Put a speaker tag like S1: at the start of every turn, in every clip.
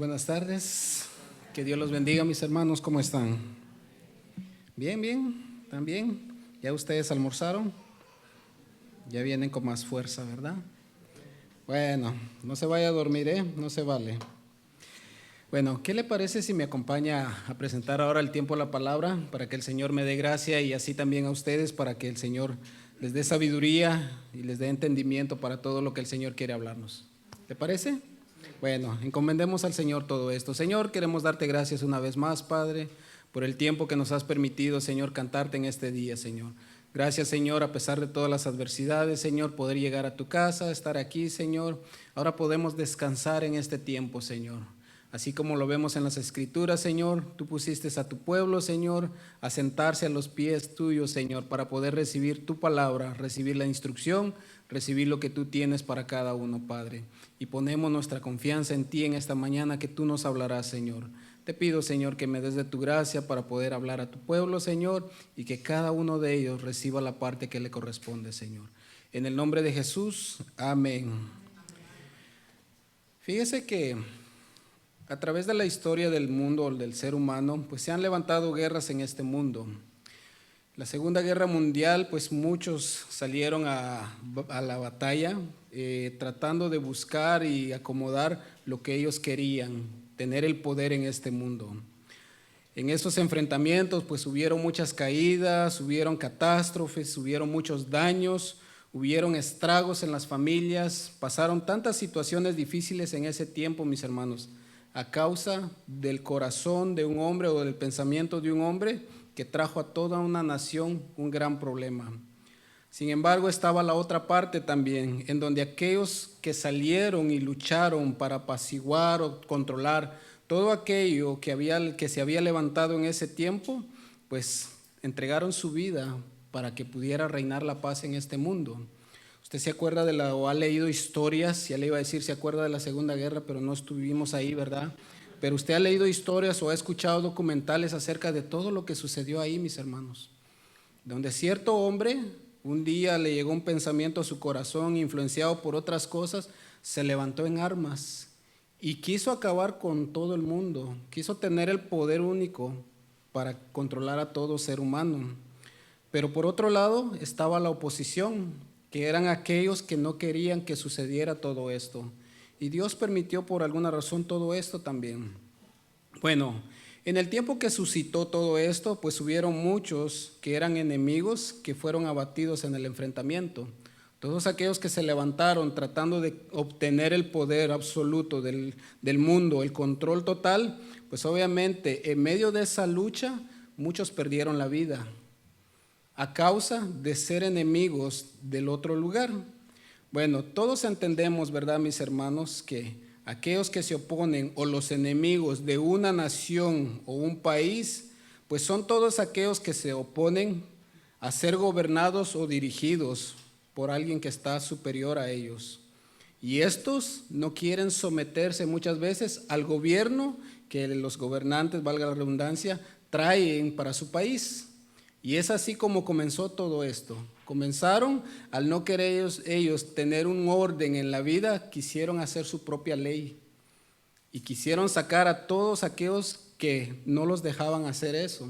S1: buenas tardes. Que Dios los bendiga, mis hermanos. ¿Cómo están? Bien, bien, también. ¿Ya ustedes almorzaron? Ya vienen con más fuerza, ¿verdad? Bueno, no se vaya a dormir, ¿eh? No se vale. Bueno, ¿qué le parece si me acompaña a presentar ahora el tiempo de la palabra para que el Señor me dé gracia y así también a ustedes para que el Señor les dé sabiduría y les dé entendimiento para todo lo que el Señor quiere hablarnos? ¿Te parece? Bueno, encomendemos al Señor todo esto. Señor, queremos darte gracias una vez más, Padre, por el tiempo que nos has permitido, Señor, cantarte en este día, Señor. Gracias, Señor, a pesar de todas las adversidades, Señor, poder llegar a tu casa, estar aquí, Señor. Ahora podemos descansar en este tiempo, Señor. Así como lo vemos en las Escrituras, Señor, tú pusiste a tu pueblo, Señor, a sentarse a los pies tuyos, Señor, para poder recibir tu palabra, recibir la instrucción, recibir lo que tú tienes para cada uno, Padre. Y ponemos nuestra confianza en ti en esta mañana que tú nos hablarás, Señor. Te pido, Señor, que me des de tu gracia para poder hablar a tu pueblo, Señor, y que cada uno de ellos reciba la parte que le corresponde, Señor. En el nombre de Jesús, amén. Fíjese que a través de la historia del mundo, del ser humano, pues se han levantado guerras en este mundo. La Segunda Guerra Mundial, pues muchos salieron a la batalla tratando de buscar y acomodar lo que ellos querían, tener el poder en este mundo. En estos enfrentamientos, pues hubieron muchas caídas, hubieron catástrofes, hubieron muchos daños, hubieron estragos en las familias, pasaron tantas situaciones difíciles en ese tiempo, mis hermanos, a causa del corazón de un hombre o del pensamiento de un hombre que trajo a toda una nación un gran problema. Sin embargo, estaba la otra parte también, en donde aquellos que salieron y lucharon para apaciguar o controlar todo aquello que se había levantado en ese tiempo, pues entregaron su vida para que pudiera reinar la paz en este mundo. Usted se acuerda o ha leído historias, ya le iba a decir, se acuerda de la Segunda Guerra, pero no estuvimos ahí, ¿verdad? Pero usted ha leído historias o ha escuchado documentales acerca de todo lo que sucedió ahí, mis hermanos. Donde cierto hombre, un día le llegó un pensamiento a su corazón, influenciado por otras cosas, se levantó en armas y quiso acabar con todo el mundo, quiso tener el poder único para controlar a todo ser humano. Pero por otro lado estaba la oposición, que eran aquellos que no querían que sucediera todo esto. Y Dios permitió por alguna razón todo esto también. Bueno, en el tiempo que suscitó todo esto, pues hubieron muchos que eran enemigos que fueron abatidos en el enfrentamiento. Todos aquellos que se levantaron tratando de obtener el poder absoluto del mundo, el control total, pues obviamente en medio de esa lucha muchos perdieron la vida a causa de ser enemigos del otro lugar. Bueno, todos entendemos, ¿verdad, mis hermanos?, que aquellos que se oponen o los enemigos de una nación o un país, pues son todos aquellos que se oponen a ser gobernados o dirigidos por alguien que está superior a ellos. Y estos no quieren someterse muchas veces al gobierno que los gobernantes, valga la redundancia, traen para su país. Y es así como comenzó todo esto. Comenzaron al no querer ellos tener un orden en la vida, quisieron hacer su propia ley y quisieron sacar a todos aquellos que no los dejaban hacer eso.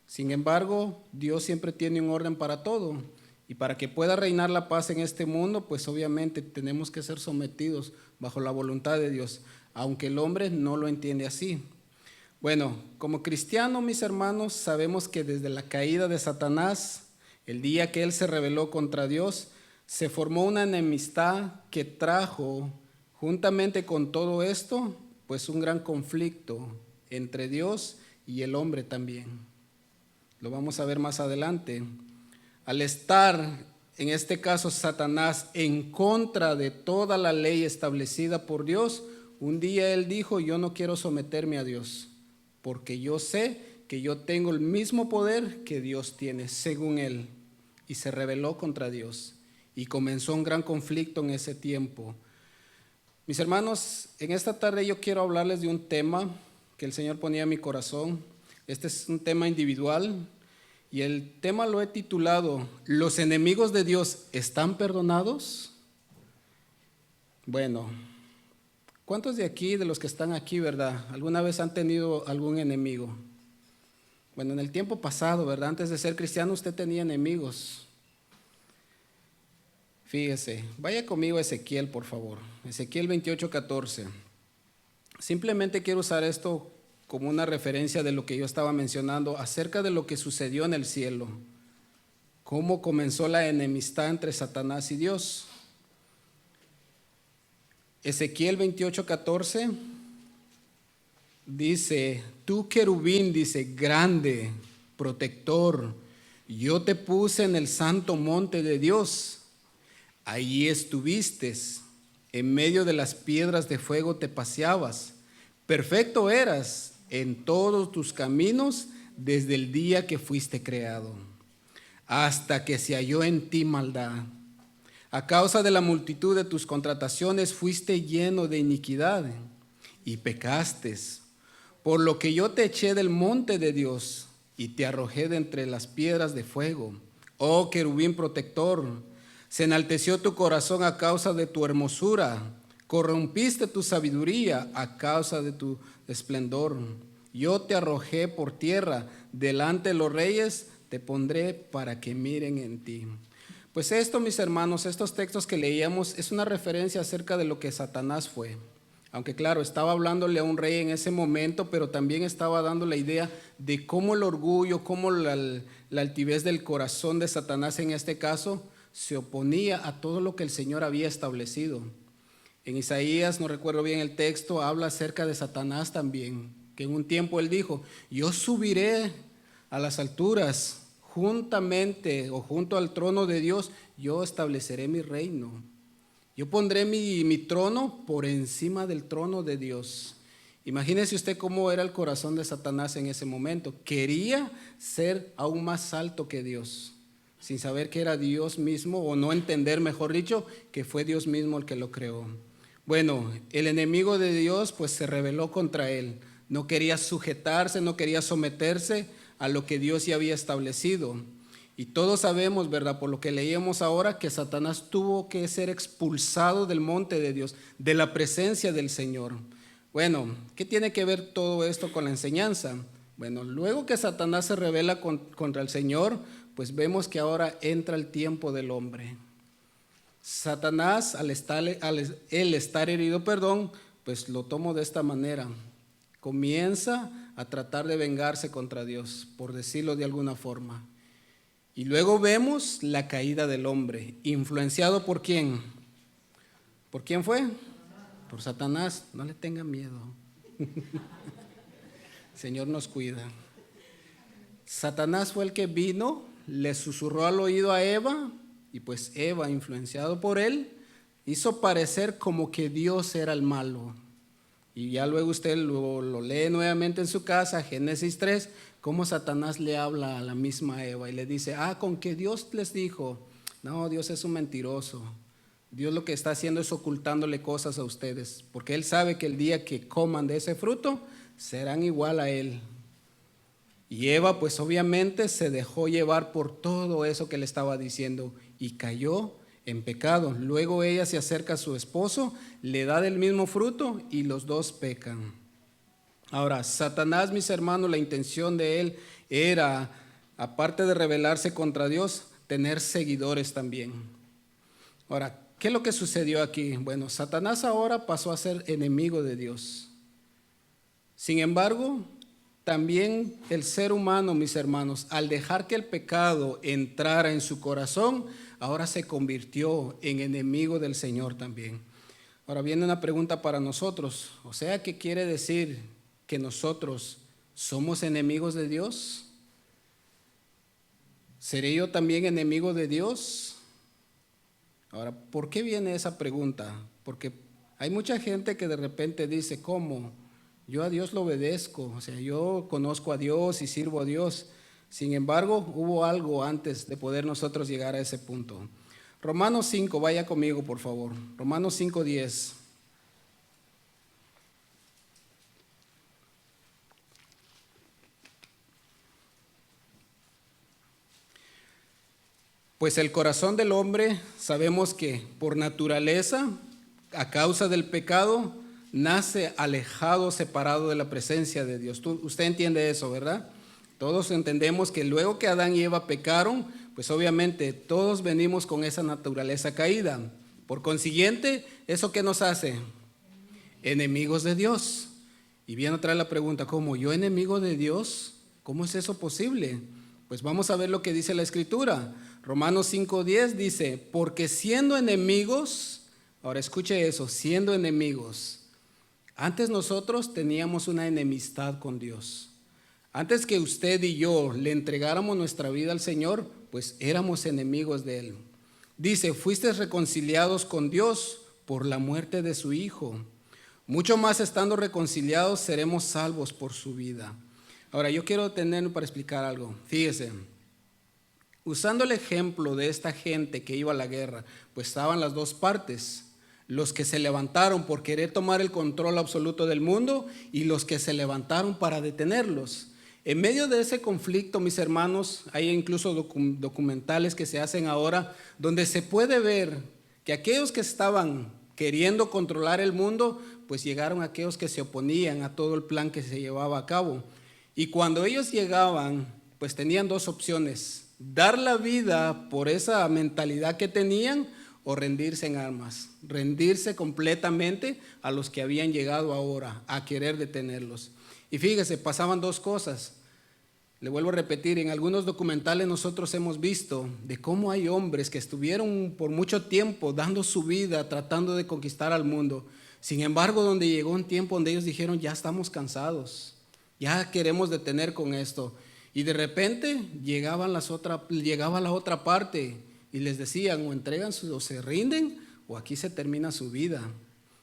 S1: Sin embargo, Dios siempre tiene un orden para todo y para que pueda reinar la paz en este mundo, pues obviamente tenemos que ser sometidos bajo la voluntad de Dios, aunque el hombre no lo entiende así. Bueno, como cristianos, mis hermanos, sabemos que desde la caída de Satanás, el día que él se rebeló contra Dios, se formó una enemistad que trajo, juntamente con todo esto, pues un gran conflicto entre Dios y el hombre también. Lo vamos a ver más adelante. Al estar, en este caso, Satanás en contra de toda la ley establecida por Dios, un día él dijo: yo no quiero someterme a Dios, porque yo sé que yo tengo el mismo poder que Dios tiene, según él. Y se rebeló contra Dios. Y comenzó un gran conflicto en ese tiempo. Mis hermanos, en esta tarde yo quiero hablarles de un tema que el Señor ponía en mi corazón. Este es un tema individual. Y el tema lo he titulado: ¿los enemigos de Dios están perdonados? Bueno, ¿Cuántos de aquí, de los que están aquí, verdad, alguna vez han tenido algún enemigo? Bueno, en el tiempo pasado, ¿verdad? Antes de ser cristiano usted tenía enemigos. Fíjese, vaya conmigo a Ezequiel, por favor. Ezequiel 28:14. Simplemente quiero usar esto como una referencia de lo que yo estaba mencionando acerca de lo que sucedió en el cielo. Cómo comenzó la enemistad entre Satanás y Dios. Ezequiel 28:14 dice: tú querubín, dice, grande, protector, yo te puse en el santo monte de Dios. Allí estuviste, en medio de las piedras de fuego te paseabas. Perfecto eras en todos tus caminos desde el día que fuiste creado, hasta que se halló en ti maldad. A causa de la multitud de tus contrataciones fuiste lleno de iniquidad y pecaste, por lo que yo te eché del monte de Dios y te arrojé de entre las piedras de fuego. Oh querubín protector, se enalteció tu corazón a causa de tu hermosura, corrompiste tu sabiduría a causa de tu esplendor. Yo te arrojé por tierra, delante de los reyes te pondré para que miren en ti. Pues esto, mis hermanos, estos textos que leíamos es una referencia acerca de lo que Satanás fue. Aunque claro, estaba hablándole a un rey en ese momento, pero también estaba dando la idea de cómo el orgullo, cómo la altivez del corazón de Satanás en este caso se oponía a todo lo que el Señor había establecido. En Isaías, no recuerdo bien el texto, habla acerca de Satanás también, que en un tiempo él dijo: yo subiré a las alturas, juntamente o junto al trono de Dios, yo estableceré mi reino. Yo pondré mi trono por encima del trono de Dios. Imagínese usted cómo era el corazón de Satanás en ese momento. Quería ser aún más alto que Dios, sin saber que era Dios mismo, o no entender, mejor dicho, que fue Dios mismo el que lo creó. Bueno, el enemigo de Dios pues se rebeló contra él. No quería sujetarse, no quería someterse a lo que Dios ya había establecido. Y todos sabemos, ¿verdad?, por lo que leíamos ahora, que Satanás tuvo que ser expulsado del monte de Dios, de la presencia del Señor. Bueno, ¿qué tiene que ver todo esto con la enseñanza? Bueno, luego que Satanás se rebela contra el Señor, pues vemos que ahora entra el tiempo del hombre. Satanás, al estar herido, pues lo tomo de esta manera. Comienza a tratar de vengarse contra Dios, por decirlo de alguna forma. Y luego vemos la caída del hombre, influenciado ¿por quién? ¿Por quién fue? Por Satanás. No le tengan miedo. El Señor nos cuida. Satanás fue el que vino, le susurró al oído a Eva, y pues Eva, influenciado por él, hizo parecer como que Dios era el malo. Y ya luego usted lo lee nuevamente en su casa, Génesis 3, cómo Satanás le habla a la misma Eva y le dice: con que Dios les dijo. No, Dios es un mentiroso. Dios lo que está haciendo es ocultándole cosas a ustedes, porque Él sabe que el día que coman de ese fruto, serán igual a Él. Y Eva pues obviamente se dejó llevar por todo eso que le estaba diciendo y cayó en pecado. Luego ella se acerca a su esposo, le da del mismo fruto y los dos pecan. Ahora, Satanás, mis hermanos, la intención de él era, aparte de rebelarse contra Dios, tener seguidores también. Ahora, ¿qué es lo que sucedió aquí? Bueno, Satanás ahora pasó a ser enemigo de Dios. Sin embargo, también el ser humano, mis hermanos, al dejar que el pecado entrara en su corazón, ahora se convirtió en enemigo del Señor también. Ahora viene una pregunta para nosotros. O sea, ¿qué quiere decir que nosotros somos enemigos de Dios? ¿Seré yo también enemigo de Dios? Ahora, ¿por qué viene esa pregunta? Porque hay mucha gente que de repente dice: ¿cómo? Yo a Dios lo obedezco, o sea, yo conozco a Dios y sirvo a Dios. Sin embargo, hubo algo antes de poder nosotros llegar a ese punto. Romanos 5, vaya conmigo por favor. Romanos 5:10. Pues el corazón del hombre, sabemos que por naturaleza, a causa del pecado, nace alejado, separado de la presencia de Dios. Usted entiende eso, ¿verdad? Todos entendemos que luego que Adán y Eva pecaron, pues obviamente todos venimos con esa naturaleza caída. Por consiguiente, ¿eso qué nos hace? Enemigos de Dios. Y viene otra vez la pregunta, ¿cómo? ¿Yo enemigo de Dios? ¿Cómo es eso posible? Pues vamos a ver lo que dice la Escritura. Romanos 5:10 dice, porque siendo enemigos, ahora escuche eso, siendo enemigos, antes nosotros teníamos una enemistad con Dios. Antes que usted y yo le entregáramos nuestra vida al Señor, pues éramos enemigos de Él. Dice, fuisteis reconciliados con Dios por la muerte de su Hijo. Mucho más estando reconciliados seremos salvos por su vida. Ahora yo quiero tener para explicar algo. Fíjese, usando el ejemplo de esta gente que iba a la guerra, pues estaban las dos partes. Los que se levantaron por querer tomar el control absoluto del mundo y los que se levantaron para detenerlos. En medio de ese conflicto, mis hermanos, hay incluso documentales que se hacen ahora donde se puede ver que aquellos que estaban queriendo controlar el mundo, pues llegaron aquellos que se oponían a todo el plan que se llevaba a cabo. Y cuando ellos llegaban, pues tenían dos opciones: dar la vida por esa mentalidad que tenían o rendirse en armas, rendirse completamente a los que habían llegado ahora a querer detenerlos. Y fíjese, pasaban dos cosas. Le vuelvo a repetir, en algunos documentales nosotros hemos visto de cómo hay hombres que estuvieron por mucho tiempo dando su vida, tratando de conquistar al mundo. Sin embargo, donde llegó un tiempo donde ellos dijeron, ya estamos cansados, ya queremos detener con esto. Y de repente llegaba la otra parte y les decían, o entregan o se rinden, o aquí se termina su vida.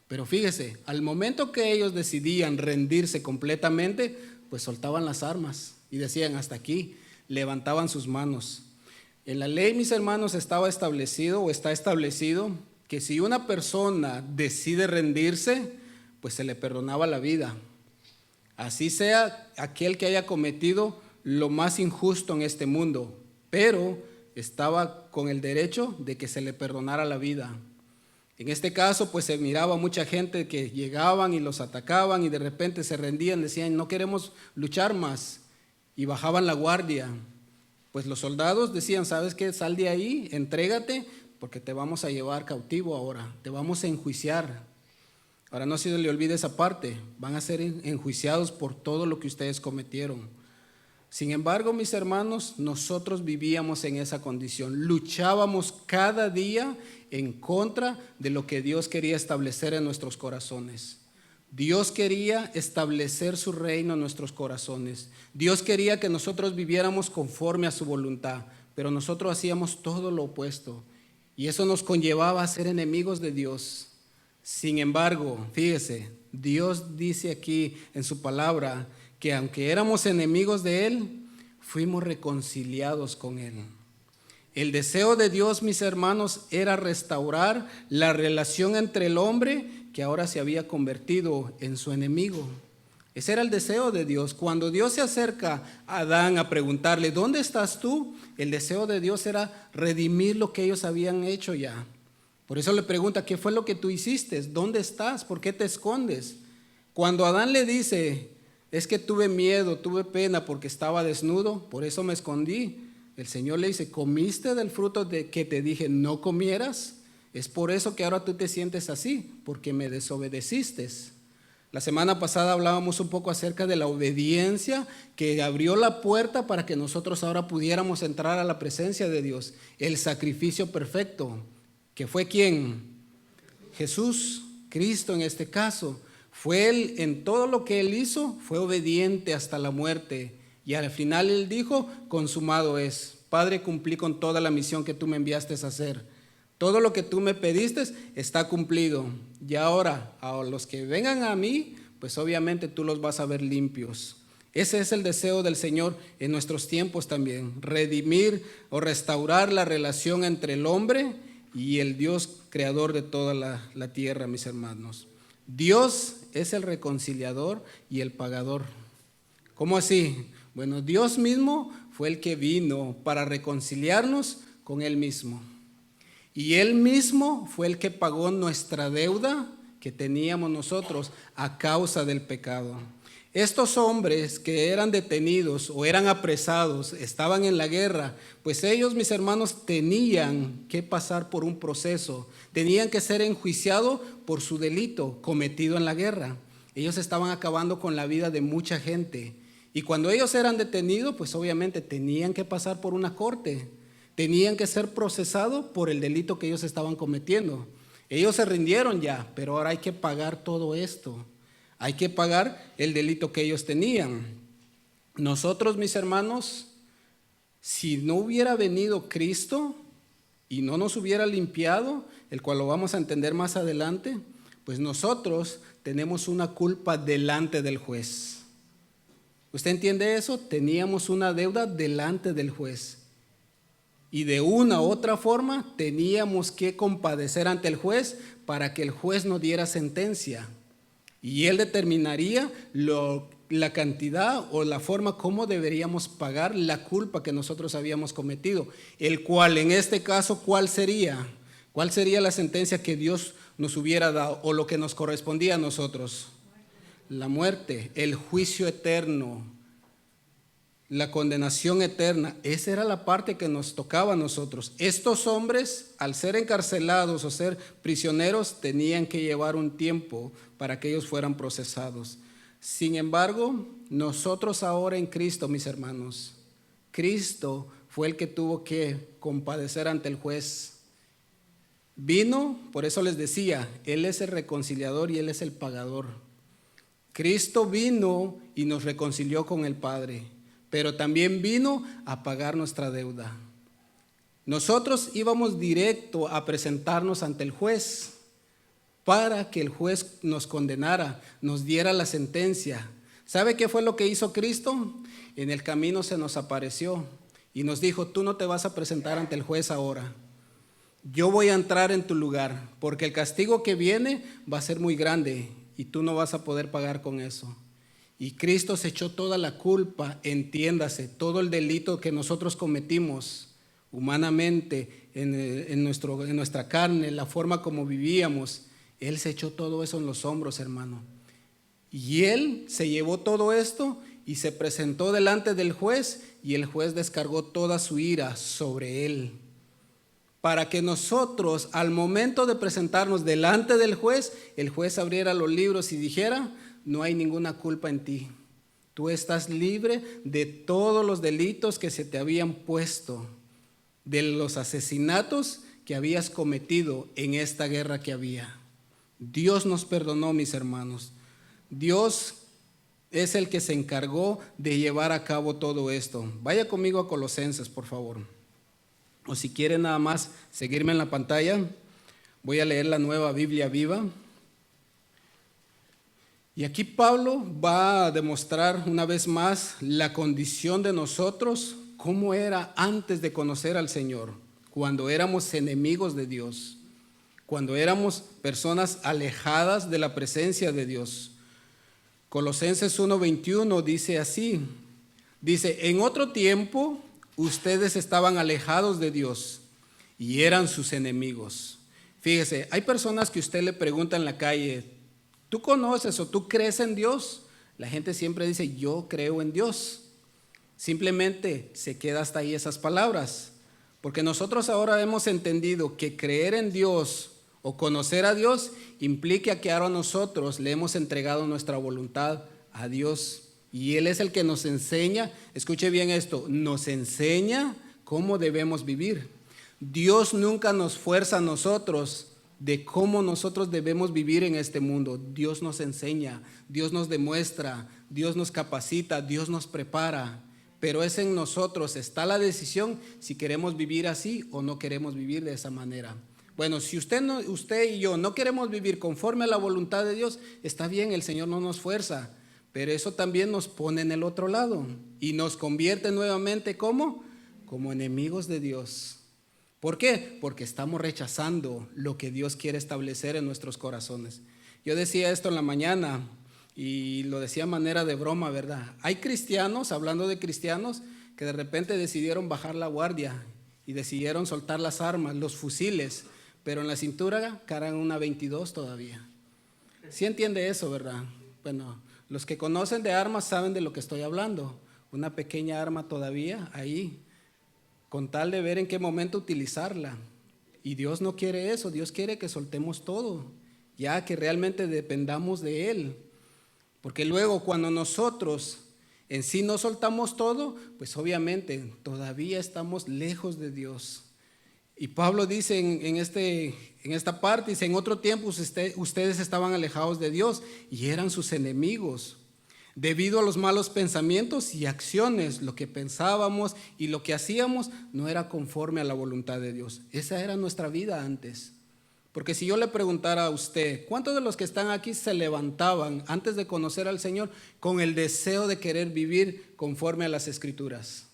S1: Pero fíjese, al momento que ellos decidían rendirse completamente, pues soltaban las armas y decían hasta aquí, levantaban sus manos. En la ley, mis hermanos, estaba establecido o está establecido que si una persona decide rendirse, pues se le perdonaba la vida. Así sea aquel que haya cometido lo más injusto en este mundo, pero estaba con el derecho de que se le perdonara la vida. En este caso, pues se miraba mucha gente que llegaban y los atacaban y de repente se rendían, decían, no queremos luchar más, y bajaban la guardia. Pues los soldados decían, ¿sabes qué? Sal de ahí, entrégate, porque te vamos a llevar cautivo ahora, te vamos a enjuiciar. Ahora no se le olvide esa parte, van a ser enjuiciados por todo lo que ustedes cometieron. Sin embargo, mis hermanos, nosotros vivíamos en esa condición, luchábamos cada día en contra de lo que Dios quería establecer en nuestros corazones. Dios quería establecer su reino en nuestros corazones. Dios quería que nosotros viviéramos conforme a su voluntad, pero nosotros hacíamos todo lo opuesto y eso nos conllevaba a ser enemigos de Dios. Sin embargo, fíjese, Dios dice aquí en su palabra que aunque éramos enemigos de Él, fuimos reconciliados con Él. El deseo de Dios, mis hermanos, era restaurar la relación entre el hombre que ahora se había convertido en su enemigo. Ese era el deseo de Dios. Cuando Dios se acerca a Adán a preguntarle, ¿dónde estás tú? El deseo de Dios era redimir lo que ellos habían hecho ya. Por eso le pregunta, ¿qué fue lo que tú hiciste? ¿Dónde estás? ¿Por qué te escondes? Cuando Adán le dice, es que tuve miedo, tuve pena porque estaba desnudo, por eso me escondí. El Señor le dice, ¿comiste del fruto de que te dije no comieras? Es por eso que ahora tú te sientes así, porque me desobedeciste. La semana pasada hablábamos un poco acerca de la obediencia que abrió la puerta para que nosotros ahora pudiéramos entrar a la presencia de Dios. El sacrificio perfecto, que fue ¿quién? Jesús, Cristo en este caso. Fue Él, en todo lo que Él hizo, fue obediente hasta la muerte. Y al final Él dijo, consumado es. Padre, cumplí con toda la misión que tú me enviaste a hacer. Todo lo que tú me pediste está cumplido. Y ahora, a los que vengan a mí, pues obviamente tú los vas a ver limpios. Ese es el deseo del Señor en nuestros tiempos también. Redimir o restaurar la relación entre el hombre y el Dios creador de toda la tierra, mis hermanos. Dios es el reconciliador y el pagador. ¿Cómo así? Bueno, Dios mismo fue el que vino para reconciliarnos con Él mismo. Y Él mismo fue el que pagó nuestra deuda que teníamos nosotros a causa del pecado. Estos hombres que eran detenidos o eran apresados, estaban en la guerra, pues ellos, mis hermanos, tenían que pasar por un proceso, tenían que ser enjuiciados por su delito cometido en la guerra. Ellos estaban acabando con la vida de mucha gente. Y cuando ellos eran detenidos, pues obviamente tenían que pasar por una corte, tenían que ser procesados por el delito que ellos estaban cometiendo. Ellos se rindieron ya, pero ahora hay que pagar todo esto. Hay que pagar el delito que ellos tenían. Nosotros, mis hermanos, si no hubiera venido Cristo y no nos hubiera limpiado, el cual lo vamos a entender más adelante, pues nosotros tenemos una culpa delante del juez. ¿Usted entiende eso? Teníamos una deuda delante del juez. Y de una u otra forma teníamos que compadecer ante el juez para que el juez nos diera sentencia. Y él determinaría la cantidad o la forma como deberíamos pagar la culpa que nosotros habíamos cometido. El cual, en este caso, ¿cuál sería? ¿Cuál sería la sentencia que Dios nos hubiera dado o lo que nos correspondía a nosotros? La muerte, el juicio eterno, la condenación eterna. Esa era la parte que nos tocaba a nosotros. Estos hombres, al ser encarcelados o ser prisioneros, tenían que llevar un tiempo para que ellos fueran procesados. Sin embargo, nosotros ahora en Cristo, mis hermanos, Cristo fue el que tuvo que compadecer ante el juez. Vino, por eso les decía, Él es el reconciliador y Él es el pagador. Cristo vino y nos reconcilió con el Padre, pero también vino a pagar nuestra deuda. Nosotros íbamos directo a presentarnos ante el juez para que el juez nos condenara, nos diera la sentencia. ¿Sabe qué fue lo que hizo Cristo? En el camino se nos apareció y nos dijo: tú no te vas a presentar ante el juez ahora. Yo voy a entrar en tu lugar, porque el castigo que viene va a ser muy grande y tú no vas a poder pagar con eso. Y Cristo se echó toda la culpa, entiéndase, todo el delito que nosotros cometimos humanamente en nuestra carne, la forma como vivíamos. Él se echó todo eso en los hombros, hermano. Y Él se llevó todo esto y se presentó delante del juez, y el juez descargó toda su ira sobre Él. Para que nosotros, al momento de presentarnos delante del juez, el juez abriera los libros y dijera: no hay ninguna culpa en ti. Tú estás libre de todos los delitos que se te habían puesto, de los asesinatos que habías cometido en esta guerra que había. Dios nos perdonó, mis hermanos. Dios es el que se encargó de llevar a cabo todo esto. Vaya conmigo a Colosenses, por favor. O si quieren nada más seguirme en la pantalla, voy a leer la Nueva Biblia Viva. Y aquí Pablo va a demostrar una vez más la condición de nosotros, cómo era antes de conocer al Señor, cuando éramos enemigos de Dios, cuando éramos personas alejadas de la presencia de Dios. Colosenses 1:21 dice así, dice: en otro tiempo ustedes estaban alejados de Dios y eran sus enemigos. Fíjese, hay personas que usted le pregunta en la calle: ¿tú conoces o tú crees en Dios? La gente siempre dice: yo creo en Dios. Simplemente se queda hasta ahí esas palabras, porque nosotros ahora hemos entendido que creer en Dios o conocer a Dios implica que ahora nosotros le hemos entregado nuestra voluntad a Dios, y Él es el que nos enseña. Escuche bien esto: nos enseña cómo debemos vivir. Dios nunca nos fuerza a nosotros de cómo nosotros debemos vivir en este mundo. Dios nos enseña, Dios nos demuestra, Dios nos capacita, Dios nos prepara, pero es en nosotros, está la decisión si queremos vivir así o no queremos vivir de esa manera. Bueno, si usted y yo no queremos vivir conforme a la voluntad de Dios, está bien, el Señor no nos fuerza, pero eso también nos pone en el otro lado y nos convierte nuevamente como enemigos de Dios. ¿Por qué? Porque estamos rechazando lo que Dios quiere establecer en nuestros corazones. Yo decía esto en la mañana y lo decía a manera de broma, ¿verdad? Hay cristianos, hablando de cristianos, que de repente decidieron bajar la guardia y decidieron soltar las armas, los fusiles, pero en la cintura cargan una 22 todavía. Sí entiende eso, ¿verdad? Bueno, los que conocen de armas saben de lo que estoy hablando. Una pequeña arma todavía ahí, con tal de ver en qué momento utilizarla. Y Dios no quiere eso, Dios quiere que soltemos todo, ya que realmente dependamos de Él. Porque luego cuando nosotros en sí no soltamos todo, pues obviamente todavía estamos lejos de Dios. Y Pablo dice en esta parte, dice, en otro tiempo ustedes estaban alejados de Dios y eran sus enemigos. Debido a los malos pensamientos y acciones, lo que pensábamos y lo que hacíamos no era conforme a la voluntad de Dios. Esa era nuestra vida antes. Porque si yo le preguntara a usted, ¿cuántos de los que están aquí se levantaban antes de conocer al Señor con el deseo de querer vivir conforme a las Escrituras?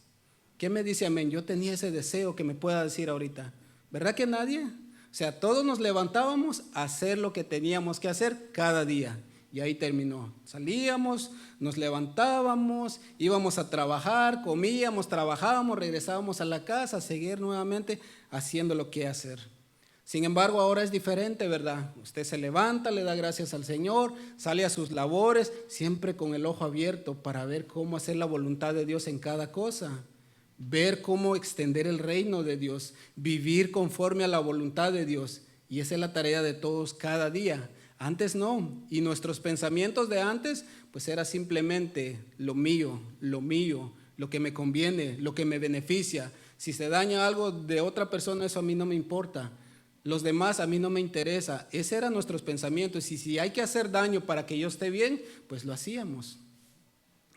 S1: ¿Qué me dice amén? Yo tenía ese deseo que me pueda decir ahorita. ¿Verdad que nadie? O sea, todos nos levantábamos a hacer lo que teníamos que hacer cada día. Y ahí terminó. Salíamos, nos levantábamos, íbamos a trabajar, comíamos, trabajábamos, regresábamos a la casa a seguir nuevamente haciendo lo que hacer. Sin embargo, ahora es diferente, ¿verdad? Usted se levanta, le da gracias al Señor, sale a sus labores, siempre con el ojo abierto para ver cómo hacer la voluntad de Dios en cada cosa. Ver cómo extender el reino de Dios, vivir conforme a la voluntad de Dios. Y esa es la tarea de todos cada día. Antes no, y nuestros pensamientos de antes, pues era simplemente lo mío, lo que me conviene, lo que me beneficia. Si se daña algo de otra persona, eso a mí no me importa. Los demás a mí no me interesa. Ese eran nuestros pensamientos. Y si hay que hacer daño para que yo esté bien, pues lo hacíamos.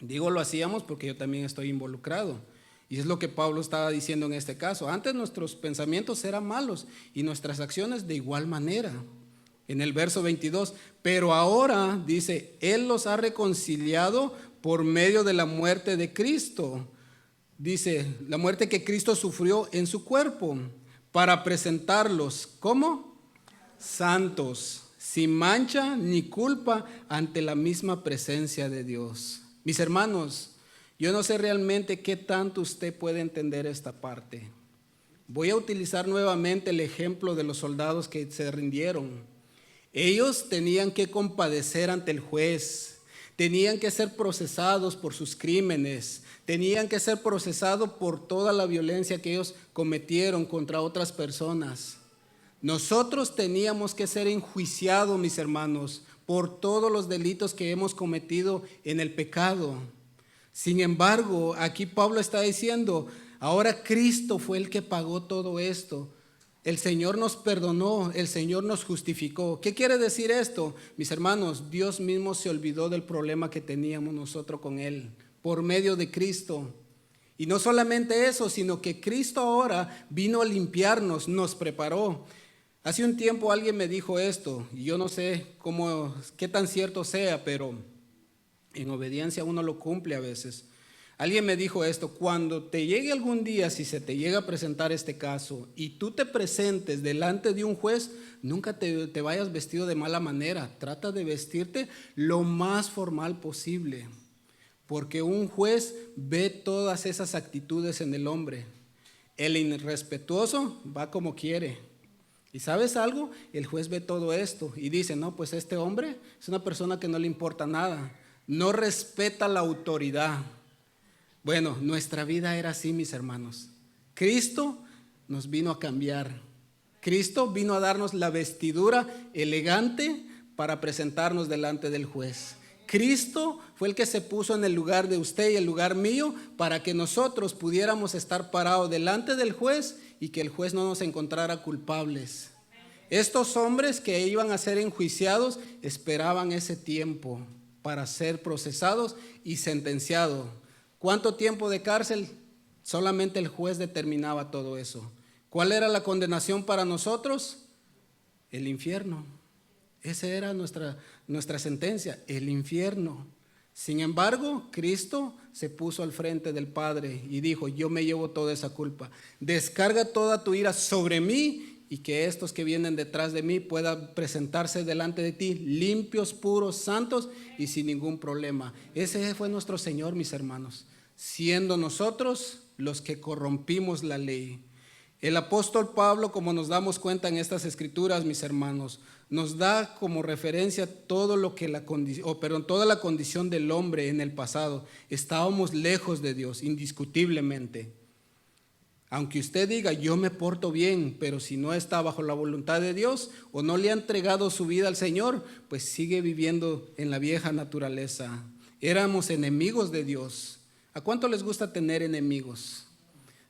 S1: Digo lo hacíamos porque yo también estoy involucrado. Y es lo que Pablo estaba diciendo en este caso. Antes nuestros pensamientos eran malos y nuestras acciones de igual manera. En el verso 22, pero ahora, dice, Él los ha reconciliado por medio de la muerte de Cristo. Dice, la muerte que Cristo sufrió en su cuerpo, para presentarlos, ¿cómo? Santos, sin mancha ni culpa ante la misma presencia de Dios. Mis hermanos, yo no sé realmente qué tanto usted puede entender esta parte. Voy a utilizar nuevamente el ejemplo de los soldados que se rindieron. Ellos tenían que compadecer ante el juez, tenían que ser procesados por sus crímenes, tenían que ser procesados por toda la violencia que ellos cometieron contra otras personas. Nosotros teníamos que ser enjuiciados, mis hermanos, por todos los delitos que hemos cometido en el pecado. Sin embargo, aquí Pablo está diciendo, ahora Cristo fue el que pagó todo esto. El Señor nos perdonó, el Señor nos justificó. ¿Qué quiere decir esto? Mis hermanos, Dios mismo se olvidó del problema que teníamos nosotros con Él, por medio de Cristo. Y no solamente eso, sino que Cristo ahora vino a limpiarnos, nos preparó. Hace un tiempo alguien me dijo esto, y yo no sé qué tan cierto sea, pero en obediencia uno lo cumple a veces. Alguien me dijo esto, cuando te llegue algún día, si se te llega a presentar este caso y tú te presentes delante de un juez, nunca te vayas vestido de mala manera, trata de vestirte lo más formal posible, porque un juez ve todas esas actitudes en el hombre. El irrespetuoso va como quiere. ¿Y sabes algo? El juez ve todo esto y dice, no, pues este hombre es una persona que no le importa nada, no respeta la autoridad. Bueno, nuestra vida era así, mis hermanos. Cristo nos vino a cambiar. Cristo vino a darnos la vestidura elegante para presentarnos delante del juez. Cristo fue el que se puso en el lugar de usted y el lugar mío para que nosotros pudiéramos estar parados delante del juez y que el juez no nos encontrara culpables. Estos hombres que iban a ser enjuiciados esperaban ese tiempo para ser procesados y sentenciados. ¿Cuánto tiempo de cárcel? Solamente el juez determinaba todo eso. ¿Cuál era la condenación para nosotros? El infierno. Esa era nuestra sentencia, el infierno. Sin embargo, Cristo se puso al frente del Padre y dijo, yo me llevo toda esa culpa. Descarga toda tu ira sobre mí y que estos que vienen detrás de mí puedan presentarse delante de ti limpios, puros, santos y sin ningún problema. Ese fue nuestro Señor, mis hermanos, siendo nosotros los que corrompimos la ley. El apóstol Pablo, como nos damos cuenta en estas escrituras, mis hermanos, nos da como referencia todo lo que toda la condición del hombre en el pasado. Estábamos lejos de Dios, indiscutiblemente. Aunque usted diga, yo me porto bien, pero si no está bajo la voluntad de Dios o no le ha entregado su vida al Señor, pues sigue viviendo en la vieja naturaleza. Éramos enemigos de Dios. ¿A cuánto les gusta tener enemigos?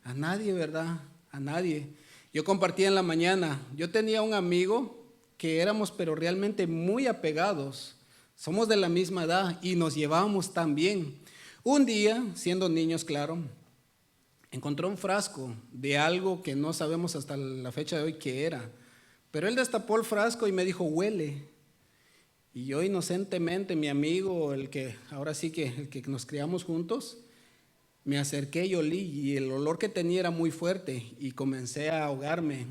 S1: A nadie, ¿verdad? A nadie. Yo compartí en la mañana, yo tenía un amigo que éramos pero realmente muy apegados. Somos de la misma edad y nos llevábamos tan bien. Un día, siendo niños, claro, encontró un frasco de algo que no sabemos hasta la fecha de hoy qué era. Pero él destapó el frasco y me dijo, huele. Y yo inocentemente, mi amigo, el que nos criamos juntos, me acerqué y olí, y el olor que tenía era muy fuerte y comencé a ahogarme.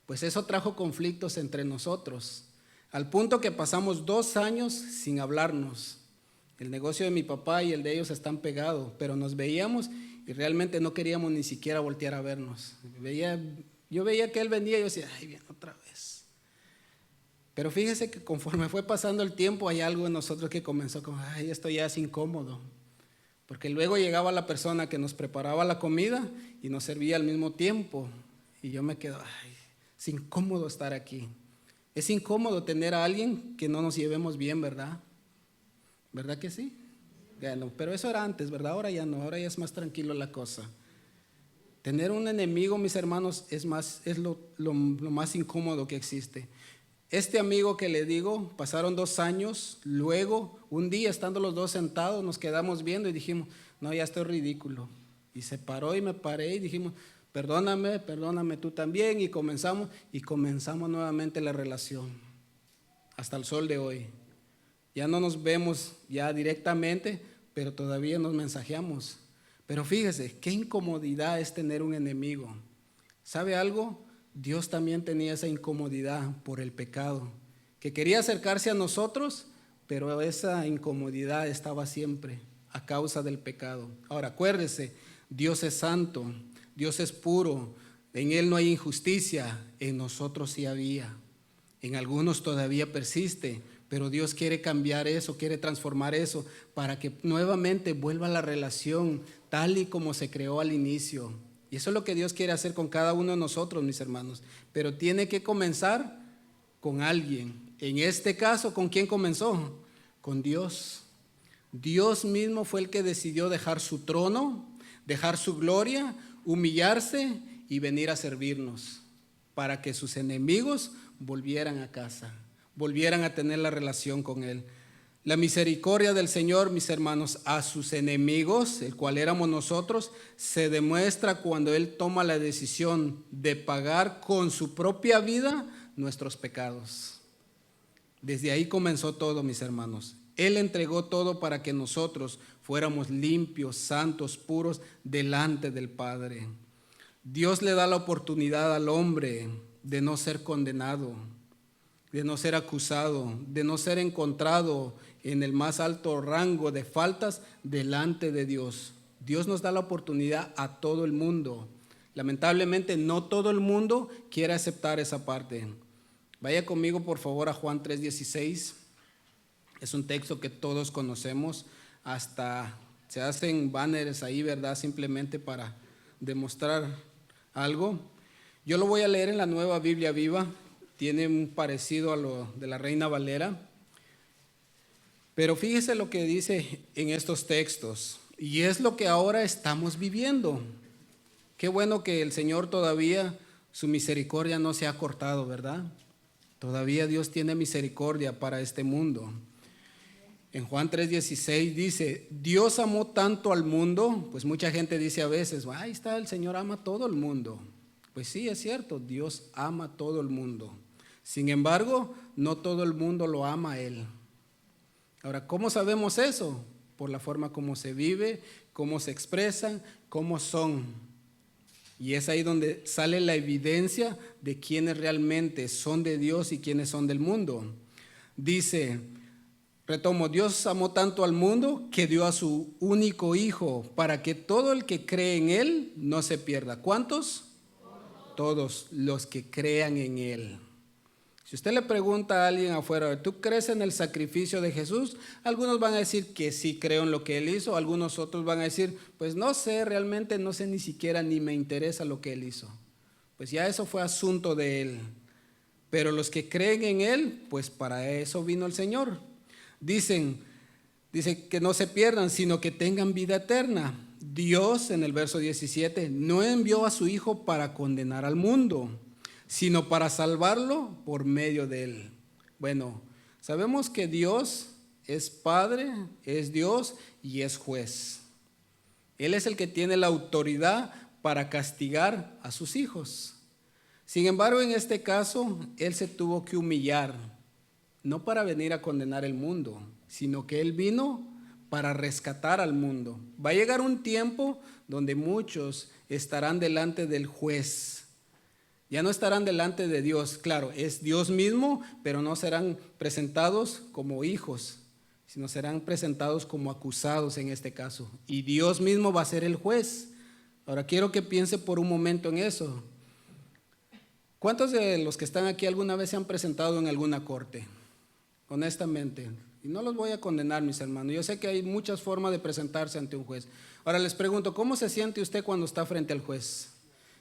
S1: Pues eso trajo conflictos entre nosotros, al punto que pasamos 2 años sin hablarnos. El negocio de mi papá y el de ellos están pegados, pero nos veíamos y realmente no queríamos ni siquiera voltear a vernos. Yo veía que él venía y yo decía, ay, viene otra vez. Pero fíjese que conforme fue pasando el tiempo, hay algo en nosotros que comenzó como, ay, esto ya es incómodo. Porque luego llegaba la persona que nos preparaba la comida y nos servía al mismo tiempo. Y yo me quedo, ay, es incómodo estar aquí. Es incómodo tener a alguien que no nos llevemos bien, ¿verdad? ¿Verdad que sí? Bueno, pero eso era antes, ¿verdad? Ahora ya no, ahora ya es más tranquilo la cosa. Tener un enemigo, mis hermanos, es lo más incómodo que existe. Este amigo que le digo, pasaron 2 años, luego un día estando los dos sentados nos quedamos viendo y dijimos, no, ya estoy ridículo. Y se paró y me paré y dijimos, perdóname tú también, y comenzamos nuevamente la relación hasta el sol de hoy. Ya no nos vemos ya directamente, pero todavía nos mensajeamos. Pero fíjese, qué incomodidad es tener un enemigo. ¿Sabe algo? Dios también tenía esa incomodidad por el pecado, que quería acercarse a nosotros, pero esa incomodidad estaba siempre a causa del pecado. Ahora, acuérdese, Dios es santo, Dios es puro, en Él no hay injusticia, en nosotros sí había. En algunos todavía persiste, pero Dios quiere cambiar eso, quiere transformar eso para que nuevamente vuelva la relación tal y como se creó al inicio. Y eso es lo que Dios quiere hacer con cada uno de nosotros, mis hermanos. Pero tiene que comenzar con alguien. En este caso, ¿con quién comenzó? Con Dios. Dios mismo fue el que decidió dejar su trono, dejar su gloria, humillarse y venir a servirnos para que sus enemigos volvieran a casa, volvieran a tener la relación con Él. La misericordia del Señor, mis hermanos, a sus enemigos, el cual éramos nosotros, se demuestra cuando Él toma la decisión de pagar con su propia vida nuestros pecados. Desde ahí comenzó todo, mis hermanos. Él entregó todo para que nosotros fuéramos limpios, santos, puros delante del Padre. Dios le da la oportunidad al hombre de no ser condenado, de no ser acusado, de no ser encontrado en el más alto rango de faltas delante de Dios. Dios nos da la oportunidad a todo el mundo. Lamentablemente no todo el mundo quiere aceptar esa parte. Vaya conmigo por favor a Juan 3:16. Es un texto que todos conocemos, hasta se hacen banners ahí, ¿verdad? Simplemente para demostrar algo. Yo lo voy a leer en la Nueva Biblia Viva. Tiene un parecido a lo de la Reina Valera. Pero fíjese lo que dice en estos textos, y es lo que ahora estamos viviendo. Qué bueno que el Señor todavía, su misericordia no se ha cortado, ¿verdad? Todavía Dios tiene misericordia para este mundo. En Juan 3:16 dice, Dios amó tanto al mundo, pues mucha gente dice a veces, ahí está, el Señor ama a todo el mundo. Pues sí, es cierto, Dios ama a todo el mundo. Sin embargo, no todo el mundo lo ama a Él. Ahora, ¿cómo sabemos eso? Por la forma como se vive, cómo se expresan, cómo son. Y es ahí donde sale la evidencia de quiénes realmente son de Dios y quiénes son del mundo. Dice, retomo, Dios amó tanto al mundo que dio a su único Hijo para que todo el que cree en Él no se pierda. ¿Cuántos? todos los que crean en Él. Si usted le pregunta a alguien afuera, ¿tú crees en el sacrificio de Jesús? Algunos van a decir que sí creo en lo que Él hizo, algunos otros van a decir, pues no sé, realmente no sé ni siquiera ni me interesa lo que Él hizo. Pues ya eso fue asunto de Él. Pero los que creen en Él, pues para eso vino el Señor. Dice que no se pierdan, sino que tengan vida eterna. Dios, en el verso 17, no envió a su Hijo para condenar al mundo, sino para salvarlo por medio de Él. Bueno, sabemos que Dios es Padre, es Dios y es juez. Él es el que tiene la autoridad para castigar a sus hijos. Sin embargo, en este caso, Él se tuvo que humillar, no para venir a condenar el mundo, sino que Él vino para rescatar al mundo. Va a llegar un tiempo donde muchos estarán delante del juez. Ya no estarán delante de Dios. Claro, es Dios mismo, pero no serán presentados como hijos, sino serán presentados como acusados en este caso. Y Dios mismo va a ser el juez. Ahora quiero que piense por un momento en eso. ¿Cuántos de los que están aquí alguna vez se han presentado en alguna corte? Honestamente. Y no los voy a condenar, mis hermanos. Yo sé que hay muchas formas de presentarse ante un juez. Ahora les pregunto, ¿cómo se siente usted cuando está frente al juez?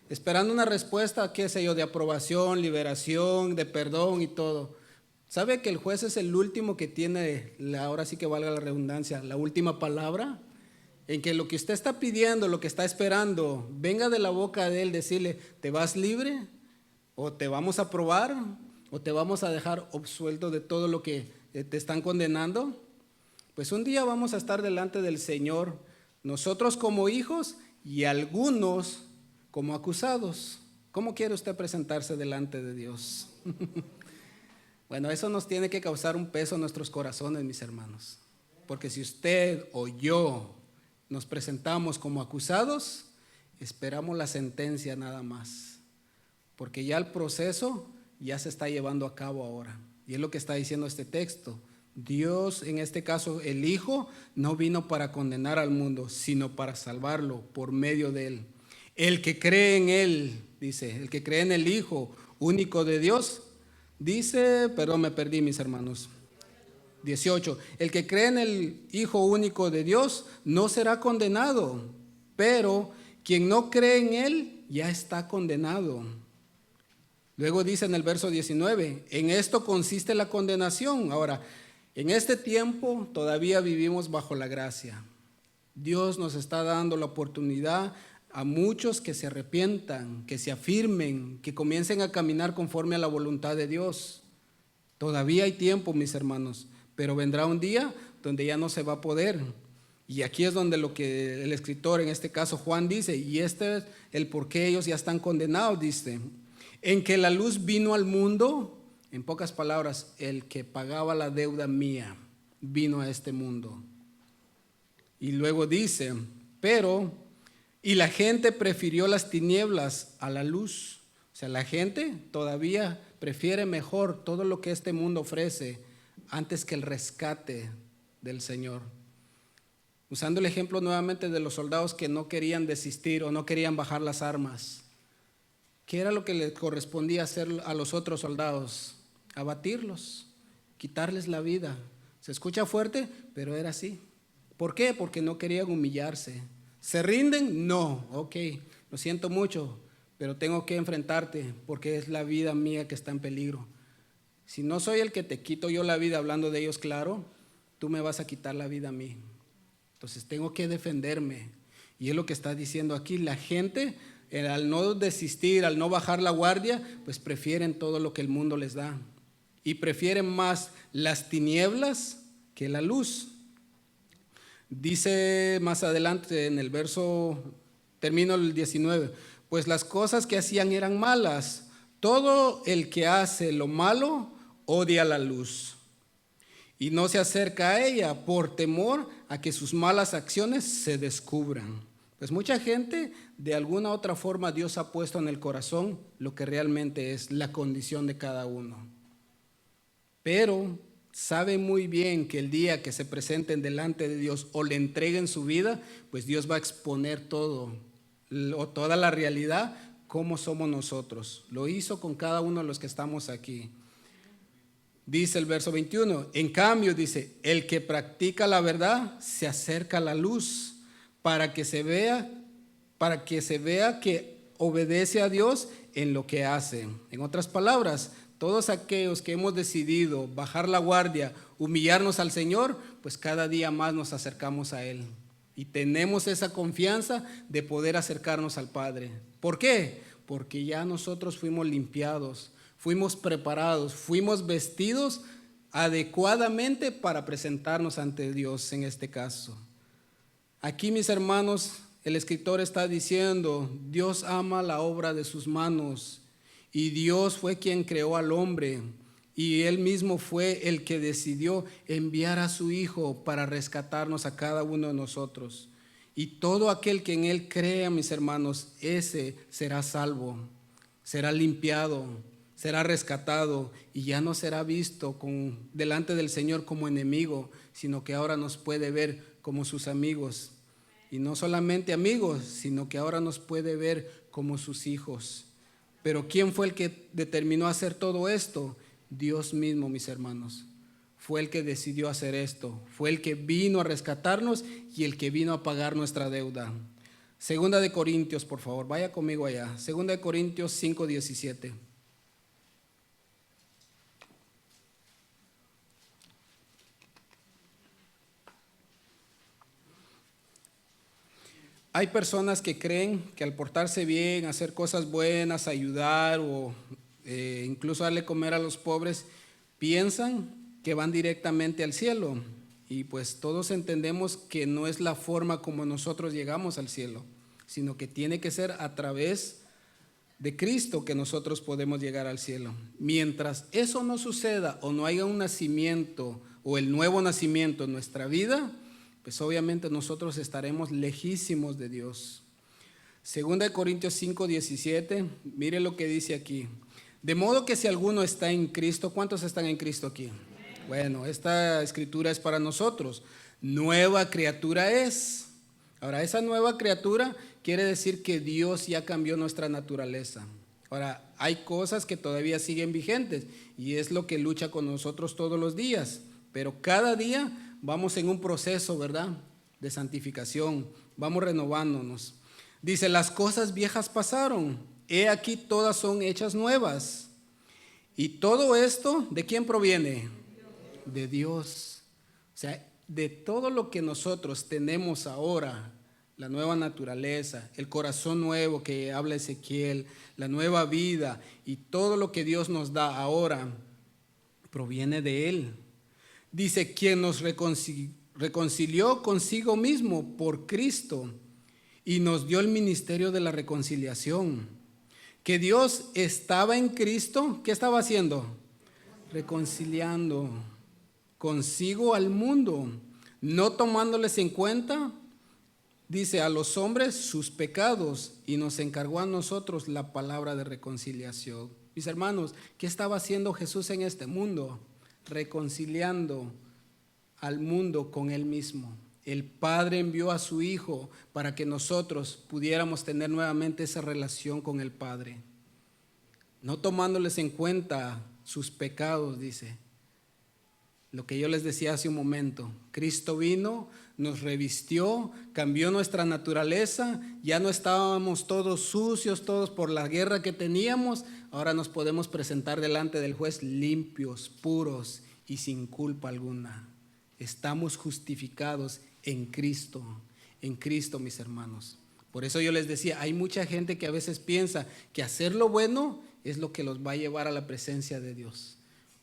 S1: Esperando una respuesta, qué sé yo, de aprobación, liberación, de perdón y todo. ¿Sabe que el juez es el último que tiene, ahora sí que valga la redundancia, la última palabra? En que lo que usted está pidiendo, lo que está esperando, venga de la boca de él decirle, ¿te vas libre? ¿O te vamos a aprobar? ¿O te vamos a dejar absuelto de todo lo que te están condenando? Pues un día vamos a estar delante del Señor, nosotros como hijos y algunos como acusados. ¿Cómo quiere usted presentarse delante de Dios? Bueno, eso nos tiene que causar un peso en nuestros corazones, mis hermanos. Porque si usted o yo nos presentamos como acusados, esperamos la sentencia nada más. Porque ya el proceso ya se está llevando a cabo ahora. Y es lo que está diciendo este texto. Dios, en este caso el Hijo, no vino para condenar al mundo, sino para salvarlo por medio de Él. El que cree en Él, dice, el que cree en el Hijo único de Dios, dice, perdón, me perdí, mis hermanos. 18, el que cree en el Hijo único de Dios no será condenado, pero quien no cree en Él ya está condenado. Luego dice en el verso 19, en esto consiste la condenación. Ahora, en este tiempo todavía vivimos bajo la gracia. Dios nos está dando la oportunidad a muchos que se arrepientan, que se afirmen, que comiencen a caminar conforme a la voluntad de Dios. Todavía hay tiempo, mis hermanos, pero vendrá un día donde ya no se va a poder. Y aquí es donde lo que el escritor, en este caso Juan, dice, y este es el por qué ellos ya están condenados, dice, en que la luz vino al mundo, en pocas palabras, el que pagaba la deuda mía vino a este mundo. Y luego dice, y la gente prefirió las tinieblas a la luz. O sea, la gente todavía prefiere mejor todo lo que este mundo ofrece antes que el rescate del Señor. Usando el ejemplo nuevamente de los soldados que no querían desistir o no querían bajar las armas. ¿Qué era lo que les correspondía hacer a los otros soldados? Abatirlos, quitarles la vida. Se escucha fuerte, pero era así. ¿Por qué? Porque no querían humillarse. ¿Se rinden? No, ok, lo siento mucho, pero tengo que enfrentarte porque es la vida mía que está en peligro. Si no soy el que te quito yo la vida, hablando de ellos, claro, tú me vas a quitar la vida a mí. Entonces tengo que defenderme. Y es lo que está diciendo aquí, la gente, al no desistir, al no bajar la guardia, pues prefieren todo lo que el mundo les da. Y prefieren más las tinieblas que la luz. Dice más adelante en el verso, termino el 19, pues las cosas que hacían eran malas. Todo el que hace lo malo odia la luz y no se acerca a ella por temor a que sus malas acciones se descubran. Pues mucha gente, de alguna u otra forma, Dios ha puesto en el corazón lo que realmente es la condición de cada uno. Pero sabe muy bien que el día que se presenten delante de Dios o le entreguen su vida, pues Dios va a exponer todo o toda la realidad como somos nosotros. Lo hizo con cada uno de los que estamos aquí. Dice el verso 21, en cambio dice, el que practica la verdad se acerca a la luz para que se vea que obedece a Dios en lo que hace. En otras palabras, todos aquellos que hemos decidido bajar la guardia, humillarnos al Señor, pues cada día más nos acercamos a Él. Y tenemos esa confianza de poder acercarnos al Padre. ¿Por qué? Porque ya nosotros fuimos limpiados, fuimos preparados, fuimos vestidos adecuadamente para presentarnos ante Dios en este caso. Aquí, mis hermanos, el escritor está diciendo, Dios ama la obra de sus manos y Dios fue quien creó al hombre y Él mismo fue el que decidió enviar a su Hijo para rescatarnos a cada uno de nosotros. Y todo aquel que en Él crea, mis hermanos, ese será salvo, será limpiado, será rescatado y ya no será visto delante del Señor como enemigo, sino que ahora nos puede ver como sus amigos. Y no solamente amigos, sino que ahora nos puede ver como sus hijos. Pero ¿quién fue el que determinó hacer todo esto? Dios mismo, mis hermanos. Fue el que decidió hacer esto. Fue el que vino a rescatarnos y el que vino a pagar nuestra deuda. Segunda de Corintios, por favor, vaya conmigo allá. Segunda de Corintios 5:17. Hay personas que creen que al portarse bien, hacer cosas buenas, ayudar o incluso darle comer a los pobres, piensan que van directamente al cielo. Y pues todos entendemos que no es la forma como nosotros llegamos al cielo, sino que tiene que ser a través de Cristo que nosotros podemos llegar al cielo. Mientras eso no suceda o no haya un nacimiento o el nuevo nacimiento en nuestra vida, pues obviamente nosotros estaremos lejísimos de Dios. Segunda de Corintios 5:17, mire lo que dice aquí. De modo que si alguno está en Cristo, ¿cuántos están en Cristo aquí? Bueno, esta escritura es para nosotros. Nueva criatura es. Ahora, esa nueva criatura quiere decir que Dios ya cambió nuestra naturaleza. Ahora, hay cosas que todavía siguen vigentes y es lo que lucha con nosotros todos los días, pero cada día vamos en un proceso, ¿verdad?, de santificación, vamos renovándonos. Dice, las cosas viejas pasaron, he aquí todas son hechas nuevas. Y todo esto, ¿de quién proviene? De Dios. O sea, de todo lo que nosotros tenemos ahora, la nueva naturaleza, el corazón nuevo que habla Ezequiel, la nueva vida y todo lo que Dios nos da ahora, proviene de Él. Dice, quien nos reconcilió consigo mismo por Cristo y nos dio el ministerio de la reconciliación. Que Dios estaba en Cristo, ¿qué estaba haciendo? Reconciliando consigo al mundo, no tomándoles en cuenta, dice, a los hombres sus pecados, y nos encargó a nosotros la palabra de reconciliación. Mis hermanos, ¿qué estaba haciendo Jesús en este mundo? Reconciliando al mundo con Él mismo. El Padre envió a su Hijo para que nosotros pudiéramos tener nuevamente esa relación con el Padre, no tomándoles en cuenta sus pecados, dice. Lo que yo les decía hace un momento, Cristo vino, nos revistió, cambió nuestra naturaleza, ya no estábamos todos sucios, todos por la guerra que teníamos, ahora nos podemos presentar delante del juez limpios, puros y sin culpa alguna. Estamos justificados en Cristo, mis hermanos. Por eso yo les decía, hay mucha gente que a veces piensa que hacer lo bueno es lo que los va a llevar a la presencia de Dios.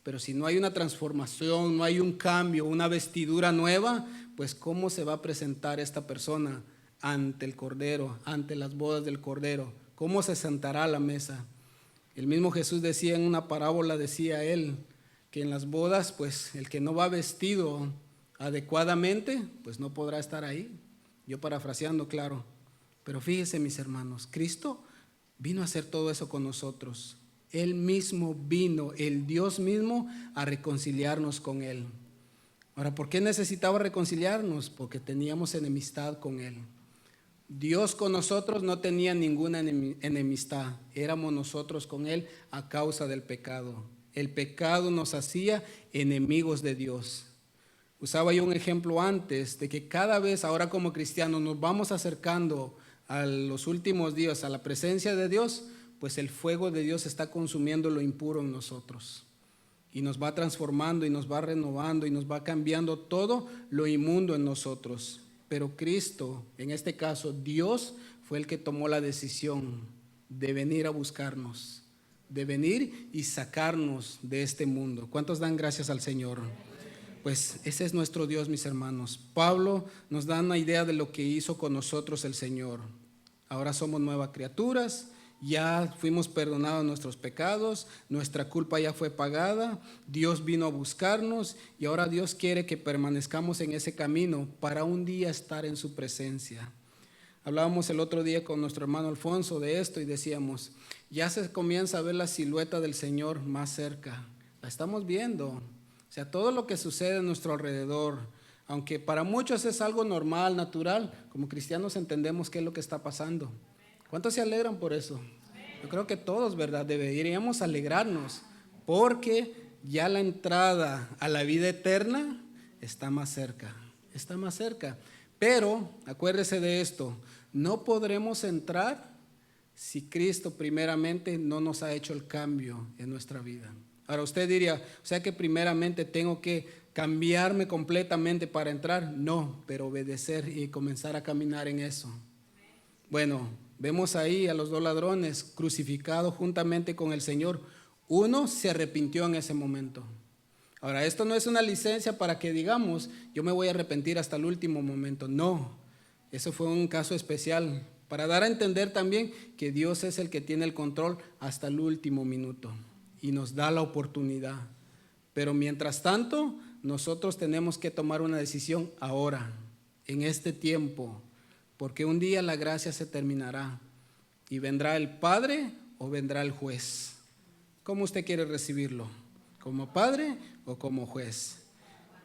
S1: Pero si no hay una transformación, no hay un cambio, una vestidura nueva, pues ¿cómo se va a presentar esta persona ante el Cordero, ante las bodas del Cordero? ¿Cómo se sentará a la mesa? El mismo Jesús decía en una parábola, decía él, que en las bodas, pues el que no va vestido adecuadamente, pues no podrá estar ahí. Yo parafraseando, claro. Pero fíjense, mis hermanos, Cristo vino a hacer todo eso con nosotros. Él mismo vino, el Dios mismo, a reconciliarnos con Él. Ahora, ¿por qué necesitaba reconciliarnos? Porque teníamos enemistad con Él. Dios con nosotros no tenía ninguna enemistad, éramos nosotros con Él a causa del pecado. El pecado nos hacía enemigos de Dios. Usaba yo un ejemplo antes de que cada vez ahora como cristianos nos vamos acercando a los últimos días, a la presencia de Dios, pues el fuego de Dios está consumiendo lo impuro en nosotros y nos va transformando y nos va renovando y nos va cambiando todo lo inmundo en nosotros. Pero Cristo, en este caso Dios, fue el que tomó la decisión de venir a buscarnos, de venir y sacarnos de este mundo. ¿Cuántos dan gracias al Señor? Pues ese es nuestro Dios, mis hermanos. Pablo nos da una idea de lo que hizo con nosotros el Señor. Ahora somos nuevas criaturas, ya fuimos perdonados nuestros pecados, nuestra culpa ya fue pagada, Dios vino a buscarnos y ahora Dios quiere que permanezcamos en ese camino para un día estar en su presencia. Hablábamos el otro día con nuestro hermano Alfonso de esto y decíamos, ya se comienza a ver la silueta del Señor más cerca, la estamos viendo. O sea, todo lo que sucede a nuestro alrededor, aunque para muchos es algo normal, natural, como cristianos entendemos qué es lo que está pasando. ¿Cuántos se alegran por eso? Yo creo que todos, ¿verdad? Deberíamos alegrarnos porque ya la entrada a la vida eterna está más cerca, está más cerca. Pero acuérdese de esto, no podremos entrar si Cristo primeramente no nos ha hecho el cambio en nuestra vida. Ahora usted diría, o sea que primeramente tengo que cambiarme completamente para entrar. No, pero obedecer y comenzar a caminar en eso. Bueno, vemos ahí a los dos ladrones crucificados juntamente con el Señor. Uno se arrepintió en ese momento. Ahora, esto no es una licencia para que digamos, yo me voy a arrepentir hasta el último momento. No, eso fue un caso especial para dar a entender también que Dios es el que tiene el control hasta el último minuto y nos da la oportunidad. Pero mientras tanto, nosotros tenemos que tomar una decisión ahora, en este tiempo, porque un día la gracia se terminará y vendrá el Padre o vendrá el juez. ¿Cómo usted quiere recibirlo? ¿Como Padre o como juez?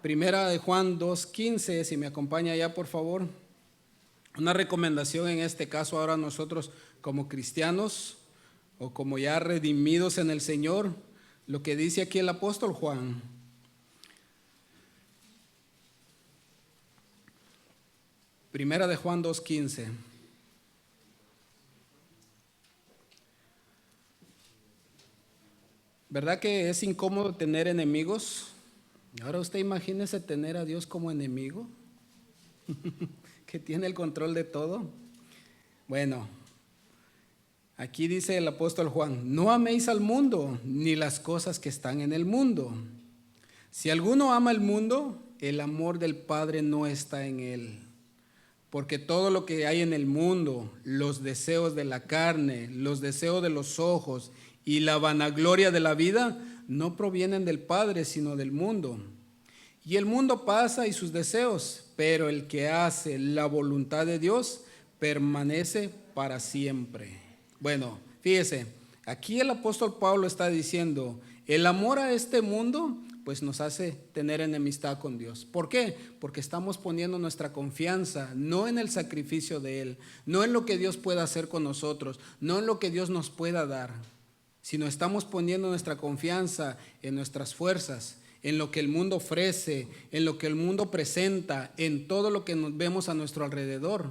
S1: Primera de Juan 2:15, si me acompaña ya por favor. Una recomendación en este caso ahora nosotros como cristianos o como ya redimidos en el Señor, lo que dice aquí el apóstol Juan. Primera de Juan 2:15. ¿Verdad que es incómodo tener enemigos? Ahora usted imagínese tener a Dios como enemigo, que tiene el control de todo. Bueno, aquí dice el apóstol Juan, no améis al mundo ni las cosas que están en el mundo. Si alguno ama el mundo, el amor del Padre no está en él. Porque todo lo que hay en el mundo, los deseos de la carne, los deseos de los ojos y la vanagloria de la vida, no provienen del Padre, sino del mundo. Y el mundo pasa y sus deseos, pero el que hace la voluntad de Dios permanece para siempre. Bueno, fíjese, aquí el apóstol Pablo está diciendo, el amor a este mundo pues nos hace tener enemistad con Dios. ¿Por qué? Porque estamos poniendo nuestra confianza no en el sacrificio de Él, no en lo que Dios pueda hacer con nosotros, no en lo que Dios nos pueda dar, sino estamos poniendo nuestra confianza en nuestras fuerzas, en lo que el mundo ofrece, en lo que el mundo presenta, en todo lo que nos vemos a nuestro alrededor.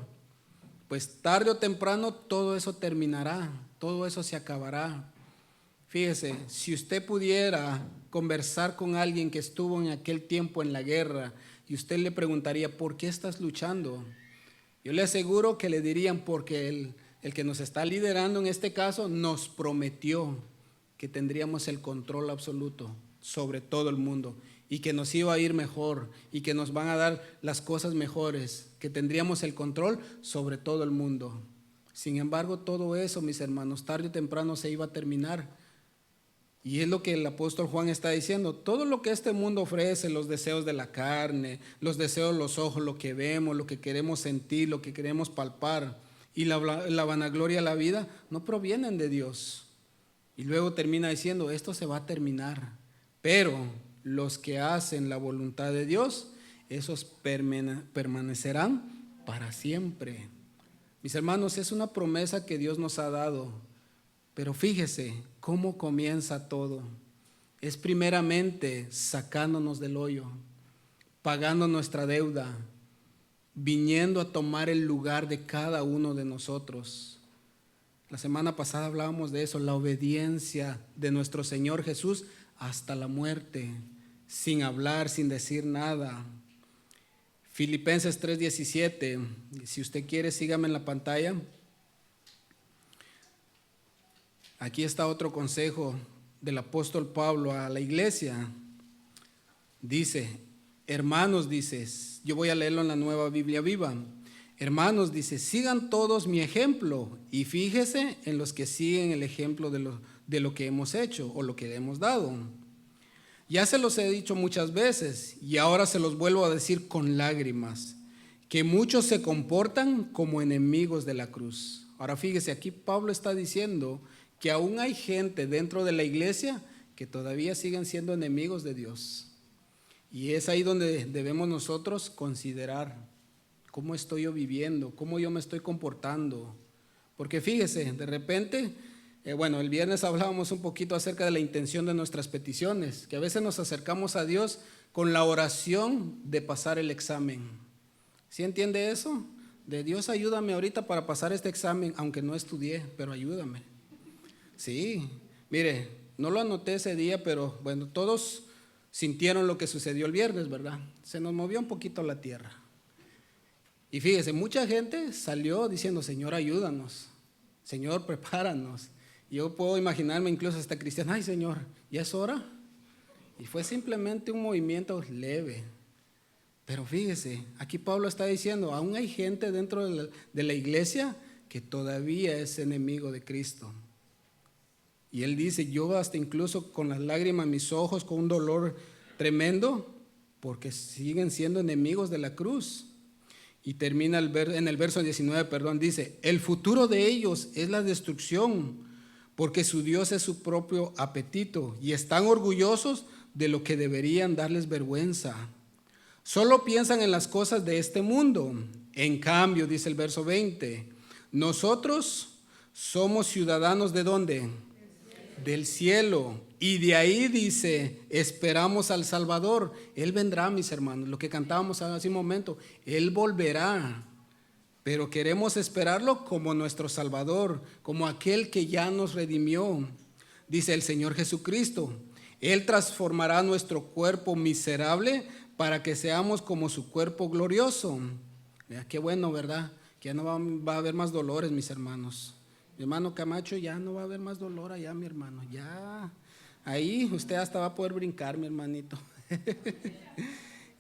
S1: Pues tarde o temprano todo eso terminará, todo eso se acabará. Fíjese, si usted pudiera conversar con alguien que estuvo en aquel tiempo en la guerra y usted le preguntaría, ¿por qué estás luchando? Yo le aseguro que le dirían, porque el que nos está liderando en este caso nos prometió que tendríamos el control absoluto sobre todo el mundo y que nos iba a ir mejor y que nos van a dar las cosas mejores, que tendríamos el control sobre todo el mundo. Sin embargo, todo eso, mis hermanos, tarde o temprano se iba a terminar. Y es lo que el apóstol Juan está diciendo, todo lo que este mundo ofrece, los deseos de la carne, los deseos de los ojos, lo que vemos, lo que queremos sentir, lo que queremos palpar y la vanagloria de la vida, no provienen de Dios. Y luego termina diciendo, esto se va a terminar, pero los que hacen la voluntad de Dios, esos permanecerán para siempre. Mis hermanos, es una promesa que Dios nos ha dado, pero fíjese cómo comienza todo. Es primeramente sacándonos del hoyo, pagando nuestra deuda, viniendo a tomar el lugar de cada uno de nosotros. La semana pasada hablábamos de eso, la obediencia de nuestro Señor Jesús hasta la muerte, sin hablar, sin decir nada. Filipenses 3:17, si usted quiere, sígame en la pantalla. Aquí está otro consejo del apóstol Pablo a la iglesia. Dice, hermanos, dices, yo voy a leerlo en la Nueva Biblia Viva. Hermanos, dice, sigan todos mi ejemplo y fíjese en los que siguen el ejemplo de lo que hemos hecho o lo que le hemos dado. Ya se los he dicho muchas veces y ahora se los vuelvo a decir con lágrimas, que muchos se comportan como enemigos de la cruz. Ahora fíjese, aquí Pablo está diciendo que aún hay gente dentro de la iglesia que todavía siguen siendo enemigos de Dios. Y es ahí donde debemos nosotros considerar cómo estoy yo viviendo, cómo yo me estoy comportando. Porque fíjese, de repente, el viernes hablábamos un poquito acerca de la intención de nuestras peticiones, que a veces nos acercamos a Dios con la oración de pasar el examen. ¿Sí entiende eso? De Dios, ayúdame ahorita para pasar este examen, aunque no estudié, pero ayúdame. Sí, mire, no lo anoté ese día, pero bueno, todos sintieron lo que sucedió el viernes, ¿verdad? Se nos movió un poquito la tierra. Y fíjese, mucha gente salió diciendo, Señor, ayúdanos, Señor, prepáranos. Y yo puedo imaginarme incluso hasta cristianos, ay Señor, ¿ya es hora? Y fue simplemente un movimiento leve. Pero fíjese, aquí Pablo está diciendo, aún hay gente dentro de la iglesia que todavía es enemigo de Cristo. Y él dice, yo hasta incluso con las lágrimas en mis ojos, con un dolor tremendo, porque siguen siendo enemigos de la cruz. Y termina en el verso 19, dice, el futuro de ellos es la destrucción, porque su Dios es su propio apetito, y están orgullosos de lo que deberían darles vergüenza. Solo piensan en las cosas de este mundo. En cambio, dice el verso 20, nosotros somos ciudadanos ¿de dónde? Del cielo, y de ahí dice, esperamos al Salvador. Él vendrá, mis hermanos, lo que cantábamos hace un momento, Él volverá, pero queremos esperarlo como nuestro Salvador, como aquel que ya nos redimió. Dice el Señor Jesucristo, Él transformará nuestro cuerpo miserable para que seamos como su cuerpo glorioso. Mira, qué bueno, ¿verdad? Que ya no va a haber más dolores, mis hermanos. Mi hermano Camacho, ya no va a haber más dolor allá, mi hermano. Ya, ahí usted hasta va a poder brincar, mi hermanito.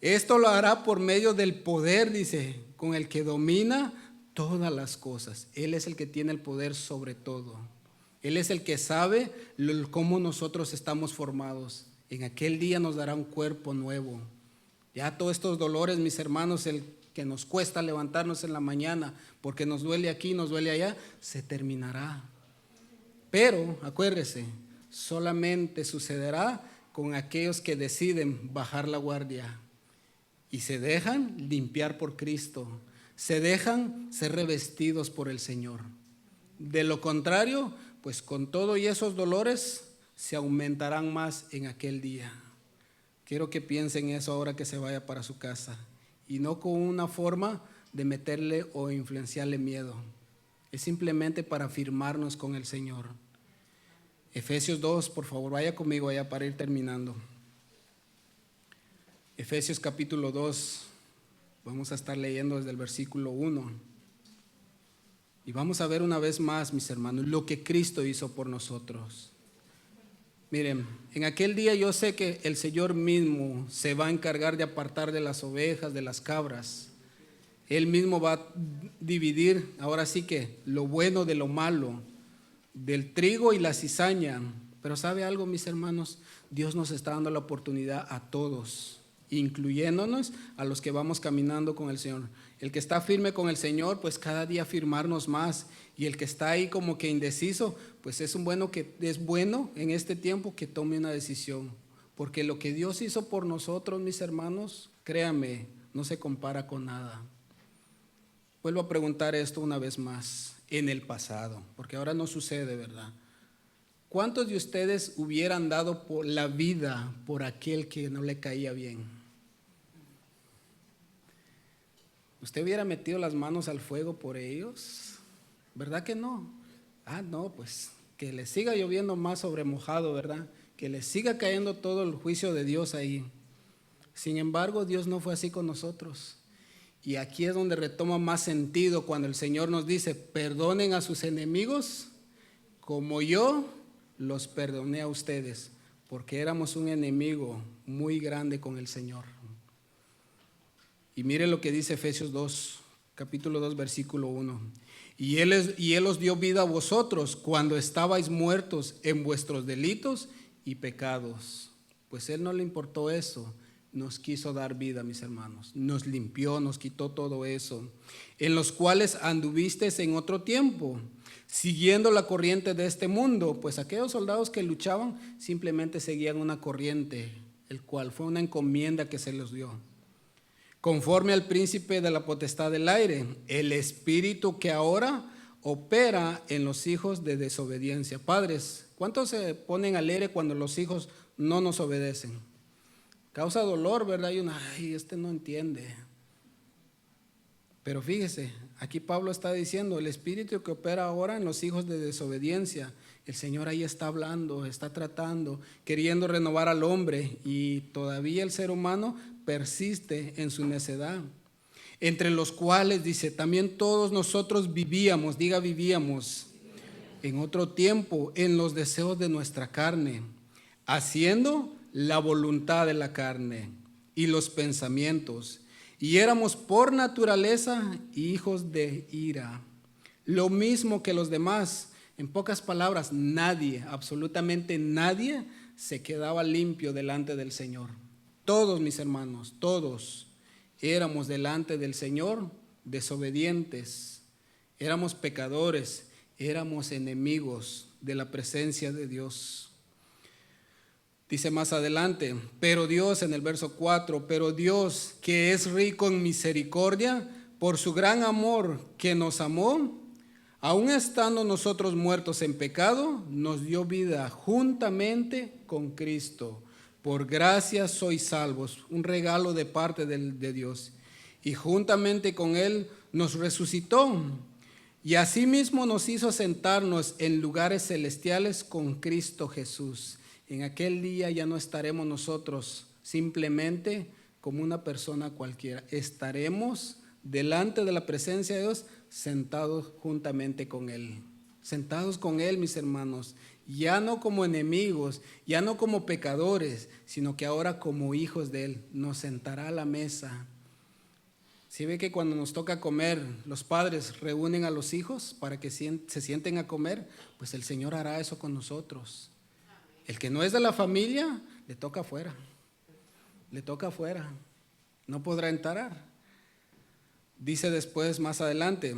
S1: Esto lo hará por medio del poder, dice, con el que domina todas las cosas. Él es el que tiene el poder sobre todo. Él es el que sabe cómo nosotros estamos formados. En aquel día nos dará un cuerpo nuevo. Ya todos estos dolores, mis hermanos, el que nos cuesta levantarnos en la mañana porque nos duele aquí, nos duele allá, se terminará. Pero acuérdese, solamente sucederá con aquellos que deciden bajar la guardia y se dejan limpiar por Cristo, se dejan ser revestidos por el Señor. De lo contrario, pues con todo y esos dolores se aumentarán más en aquel día. Quiero que piensen eso ahora que se vaya para su casa. Y no con una forma de meterle o influenciarle miedo. Es simplemente para afirmarnos con el Señor. Efesios 2, por favor, vaya conmigo allá para ir terminando. Efesios capítulo 2, vamos a estar leyendo desde el versículo 1. Y vamos a ver una vez más, mis hermanos, lo que Cristo hizo por nosotros. Miren, en aquel día yo sé que el Señor mismo se va a encargar de apartar de las ovejas, de las cabras. Él mismo va a dividir, ahora sí que, lo bueno de lo malo, del trigo y la cizaña. Pero ¿sabe algo, mis hermanos? Dios nos está dando la oportunidad a todos, incluyéndonos a los que vamos caminando con el Señor. El que está firme con el Señor, pues cada día firmarnos más. Y el que está ahí como que indeciso, pues es bueno en este tiempo que tome una decisión. Porque lo que Dios hizo por nosotros, mis hermanos, créanme, no se compara con nada. vuelvo a preguntar esto una vez más, en el pasado, porque ahora no sucede, ¿verdad? ¿Cuántos de ustedes hubieran dado por la vida por aquel que no le caía bien? ¿Usted hubiera metido las manos al fuego por ellos? ¿Verdad que no? Ah, no, pues que le siga lloviendo más sobre mojado, ¿verdad? Que le siga cayendo todo el juicio de Dios ahí. Sin embargo, Dios no fue así con nosotros. Y aquí es donde retoma más sentido cuando el Señor nos dice, perdonen a sus enemigos como yo los perdoné a ustedes, porque éramos un enemigo muy grande con el Señor. Y mire lo que dice Efesios 2, capítulo 2, versículo 1. Y él os dio vida a vosotros cuando estabais muertos en vuestros delitos y pecados. Pues Él no le importó eso. Nos quiso dar vida, mis hermanos. Nos limpió, nos quitó todo eso. En los cuales anduvisteis en otro tiempo, siguiendo la corriente de este mundo. Pues aquellos soldados que luchaban simplemente seguían una corriente, el cual fue una encomienda que se les dio. Conforme al príncipe de la potestad del aire, el espíritu que ahora opera en los hijos de desobediencia. Padres, ¿cuántos se ponen alegre cuando los hijos no nos obedecen? Causa dolor, ¿verdad? Y este no entiende. Pero fíjese, aquí Pablo está diciendo, el espíritu que opera ahora en los hijos de desobediencia. El Señor ahí está hablando, está tratando, queriendo renovar al hombre, y todavía el ser humano persiste en su necedad. Entre los cuales, dice, también todos nosotros vivíamos, diga vivíamos, en otro tiempo en los deseos de nuestra carne, haciendo la voluntad de la carne y los pensamientos, y éramos por naturaleza hijos de ira, lo mismo que los demás. En pocas palabras, nadie, absolutamente nadie, se quedaba limpio delante del Señor. Todos, mis hermanos, todos éramos delante del Señor desobedientes, éramos pecadores, éramos enemigos de la presencia de Dios. Dice más adelante, pero Dios, en el verso 4, pero Dios, que es rico en misericordia, por su gran amor que nos amó, aun estando nosotros muertos en pecado, nos dio vida juntamente con Cristo. Por gracia sois salvos, un regalo de parte de Dios. Y juntamente con Él nos resucitó. Y asimismo nos hizo sentarnos en lugares celestiales con Cristo Jesús. En aquel día ya no estaremos nosotros simplemente como una persona cualquiera. Estaremos delante de la presencia de Dios sentados juntamente con Él. Sentados con Él, mis hermanos. Ya no como enemigos, ya no como pecadores, sino que ahora como hijos de Él. Nos sentará a la mesa. ¿Sí ve que cuando nos toca comer, los padres reúnen a los hijos para que se sienten a comer? Pues el Señor hará eso con nosotros. El que no es de la familia, le toca afuera. Le toca afuera. No podrá entrar. Dice después, más adelante,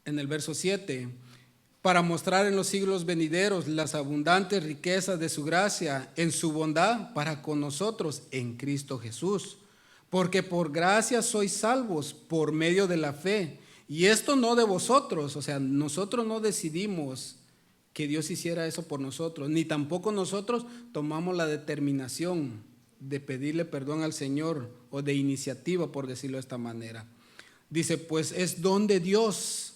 S1: en el verso 7, para mostrar en los siglos venideros las abundantes riquezas de su gracia en su bondad para con nosotros en Cristo Jesús. Porque por gracia sois salvos por medio de la fe. Y esto no de vosotros, o sea, nosotros no decidimos que Dios hiciera eso por nosotros, ni tampoco nosotros tomamos la determinación de pedirle perdón al Señor o de iniciativa, por decirlo de esta manera. Dice, pues es don de Dios,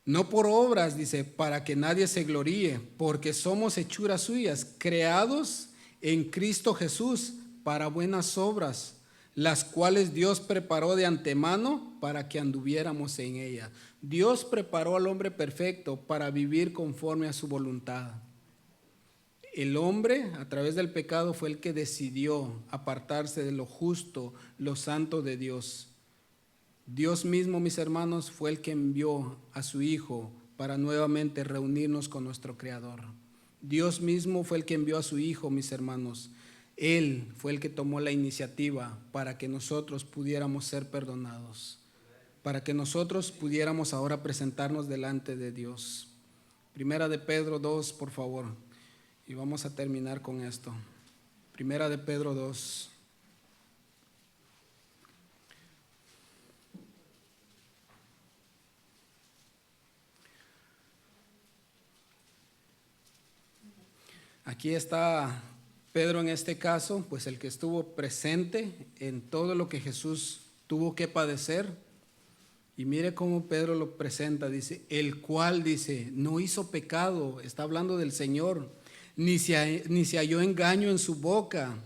S1: no por obras, dice, para que nadie se gloríe, porque somos hechuras suyas, creados en Cristo Jesús para buenas obras, las cuales Dios preparó de antemano para que anduviéramos en ella. Dios preparó al hombre perfecto para vivir conforme a su voluntad. El hombre, a través del pecado, fue el que decidió apartarse de lo justo, lo santo de Dios. Dios mismo, mis hermanos, fue el que envió a su Hijo para nuevamente reunirnos con nuestro Creador. Dios mismo fue el que envió a su Hijo, mis hermanos. Él fue el que tomó la iniciativa para que nosotros pudiéramos ser perdonados, para que nosotros pudiéramos ahora presentarnos delante de Dios. Primera de Pedro 2, por favor, y vamos a terminar con esto. Primera de Pedro 2. Aquí está Pedro en este caso, pues el que estuvo presente en todo lo que Jesús tuvo que padecer. Y mire cómo Pedro lo presenta, dice, el cual, dice, no hizo pecado, está hablando del Señor, ni se halló engaño en su boca,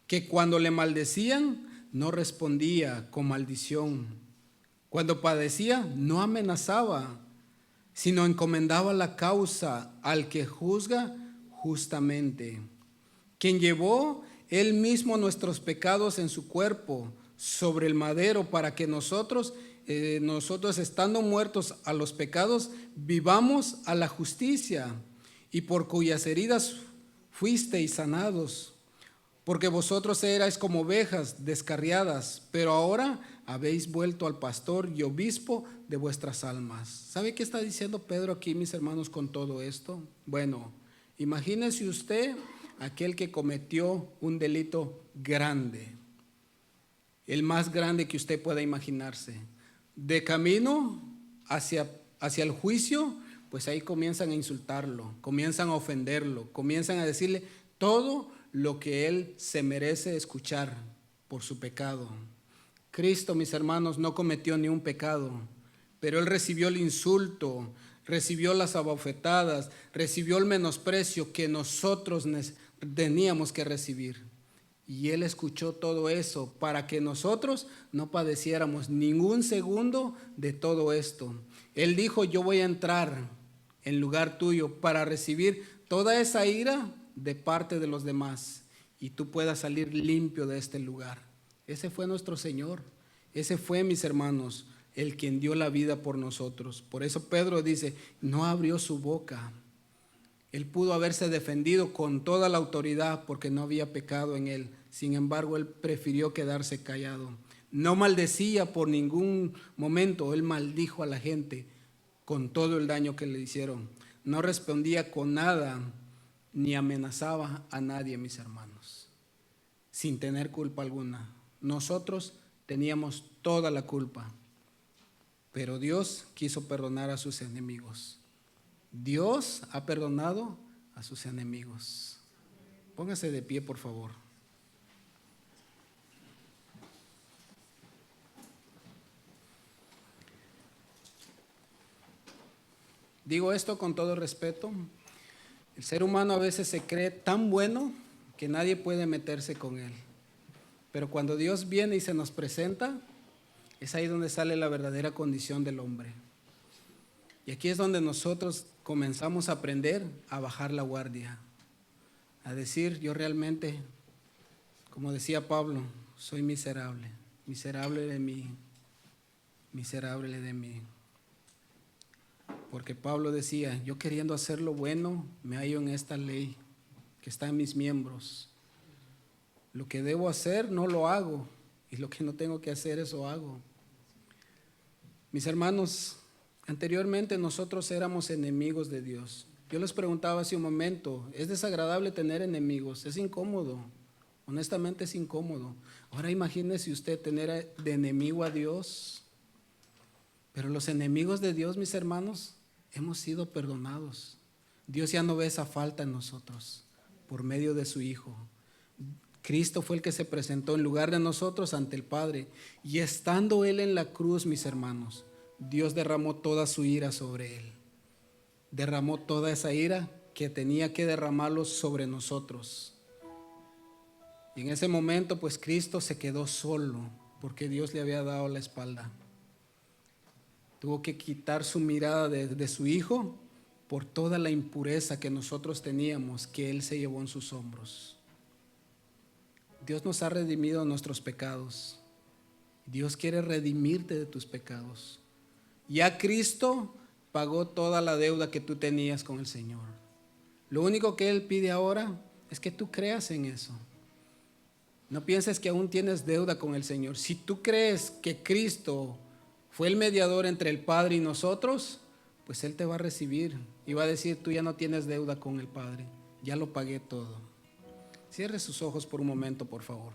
S1: que cuando le maldecían, no respondía con maldición. Cuando padecía, no amenazaba, sino encomendaba la causa al que juzga justamente, quien llevó él mismo nuestros pecados en su cuerpo sobre el madero para que nosotros estando muertos a los pecados, vivamos a la justicia, y por cuyas heridas fuisteis sanados. Porque vosotros erais como ovejas descarriadas, pero ahora habéis vuelto al pastor y obispo de vuestras almas. ¿Sabe qué está diciendo Pedro aquí, mis hermanos, con todo esto? Bueno, imagínese usted aquel que cometió un delito grande, el más grande que usted pueda imaginarse. De camino hacia el juicio, pues ahí comienzan a insultarlo, comienzan a ofenderlo, comienzan a decirle todo lo que él se merece escuchar por su pecado. Cristo, mis hermanos, no cometió ni un pecado, pero él recibió el insulto, recibió las abofetadas, recibió el menosprecio que nosotros teníamos que recibir. Y él escuchó todo eso para que nosotros no padeciéramos ningún segundo de todo esto. Él dijo, yo voy a entrar en lugar tuyo para recibir toda esa ira de parte de los demás y tú puedas salir limpio de este lugar. Ese fue nuestro Señor. Ese fue, mis hermanos, el quien dio la vida por nosotros. Por eso Pedro dice, no abrió su boca. Él pudo haberse defendido con toda la autoridad porque no había pecado en él. Sin embargo, él prefirió quedarse callado. No maldecía por ningún momento, él maldijo a la gente con todo el daño que le hicieron. No respondía con nada ni amenazaba a nadie, mis hermanos, sin tener culpa alguna. Nosotros teníamos toda la culpa, pero Dios quiso perdonar a sus enemigos. Dios ha perdonado a sus enemigos. Póngase de pie, por favor. Digo esto con todo respeto. El ser humano a veces se cree tan bueno que nadie puede meterse con él. Pero cuando Dios viene y se nos presenta, es ahí donde sale la verdadera condición del hombre. Y aquí es donde nosotros comenzamos a aprender a bajar la guardia, a decir, yo realmente, como decía Pablo, soy miserable, miserable de mí, miserable de mí. Porque Pablo decía, yo queriendo hacer lo bueno, me hallo en esta ley que está en mis miembros. Lo que debo hacer no lo hago, y lo que no tengo que hacer, eso hago. Mis hermanos, anteriormente nosotros éramos enemigos de Dios. Yo les preguntaba hace un momento, ¿es desagradable tener enemigos? Es incómodo, honestamente es incómodo. Ahora imagínese usted tener de enemigo a Dios. Pero los enemigos de Dios, mis hermanos, hemos sido perdonados. Dios ya no ve esa falta en nosotros por medio de su Hijo. Cristo fue el que se presentó en lugar de nosotros ante el Padre. Y estando Él en la cruz, mis hermanos, Dios derramó toda su ira sobre Él. Derramó toda esa ira que tenía que derramarlo sobre nosotros. Y en ese momento, pues Cristo se quedó solo porque Dios le había dado la espalda. Tuvo que quitar su mirada de su Hijo por toda la impureza que nosotros teníamos, que Él se llevó en sus hombros. Dios nos ha redimido de nuestros pecados. Dios quiere redimirte de tus pecados. Ya Cristo pagó toda la deuda que tú tenías con el Señor. Lo único que Él pide ahora es que tú creas en eso. No pienses que aún tienes deuda con el Señor. Si tú crees que Cristo fue el mediador entre el Padre y nosotros, pues Él te va a recibir y va a decir, tú ya no tienes deuda con el Padre, ya lo pagué todo. Cierre sus ojos por un momento, por favor.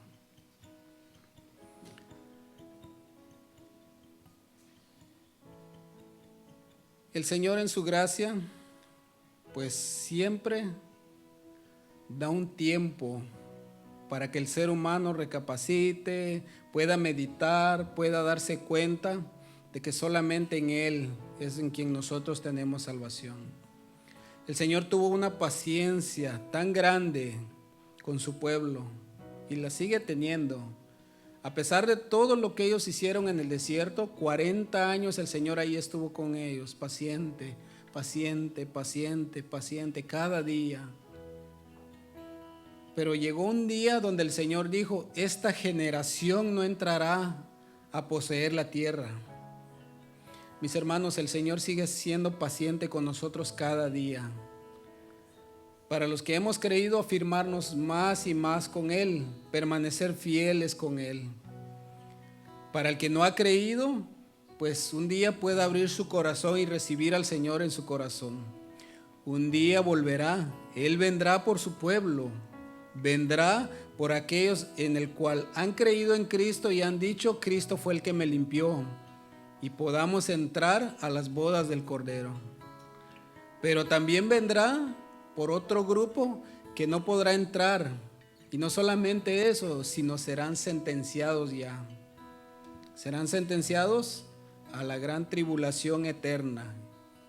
S1: El Señor en su gracia, pues siempre da un tiempo para que el ser humano recapacite, pueda meditar, pueda darse cuenta de que solamente en Él es en quien nosotros tenemos salvación. El Señor tuvo una paciencia tan grande con su pueblo y la sigue teniendo. A pesar de todo lo que ellos hicieron en el desierto, 40 años el Señor ahí estuvo con ellos, paciente, paciente, paciente, paciente, cada día. Pero llegó un día donde el Señor dijo: esta generación no entrará a poseer la tierra. Mis hermanos, el Señor sigue siendo paciente con nosotros cada día. Para los que hemos creído, afirmarnos más y más con Él, permanecer fieles con Él. Para el que no ha creído, pues un día puede abrir su corazón y recibir al Señor en su corazón. Un día volverá, Él vendrá por su pueblo, vendrá por aquellos en el cual han creído en Cristo y han dicho: Cristo fue el que me limpió, y podamos entrar a las bodas del Cordero. Pero también vendrá por otro grupo que no podrá entrar, y no solamente eso, sino serán sentenciados ya. Serán sentenciados a la gran tribulación eterna.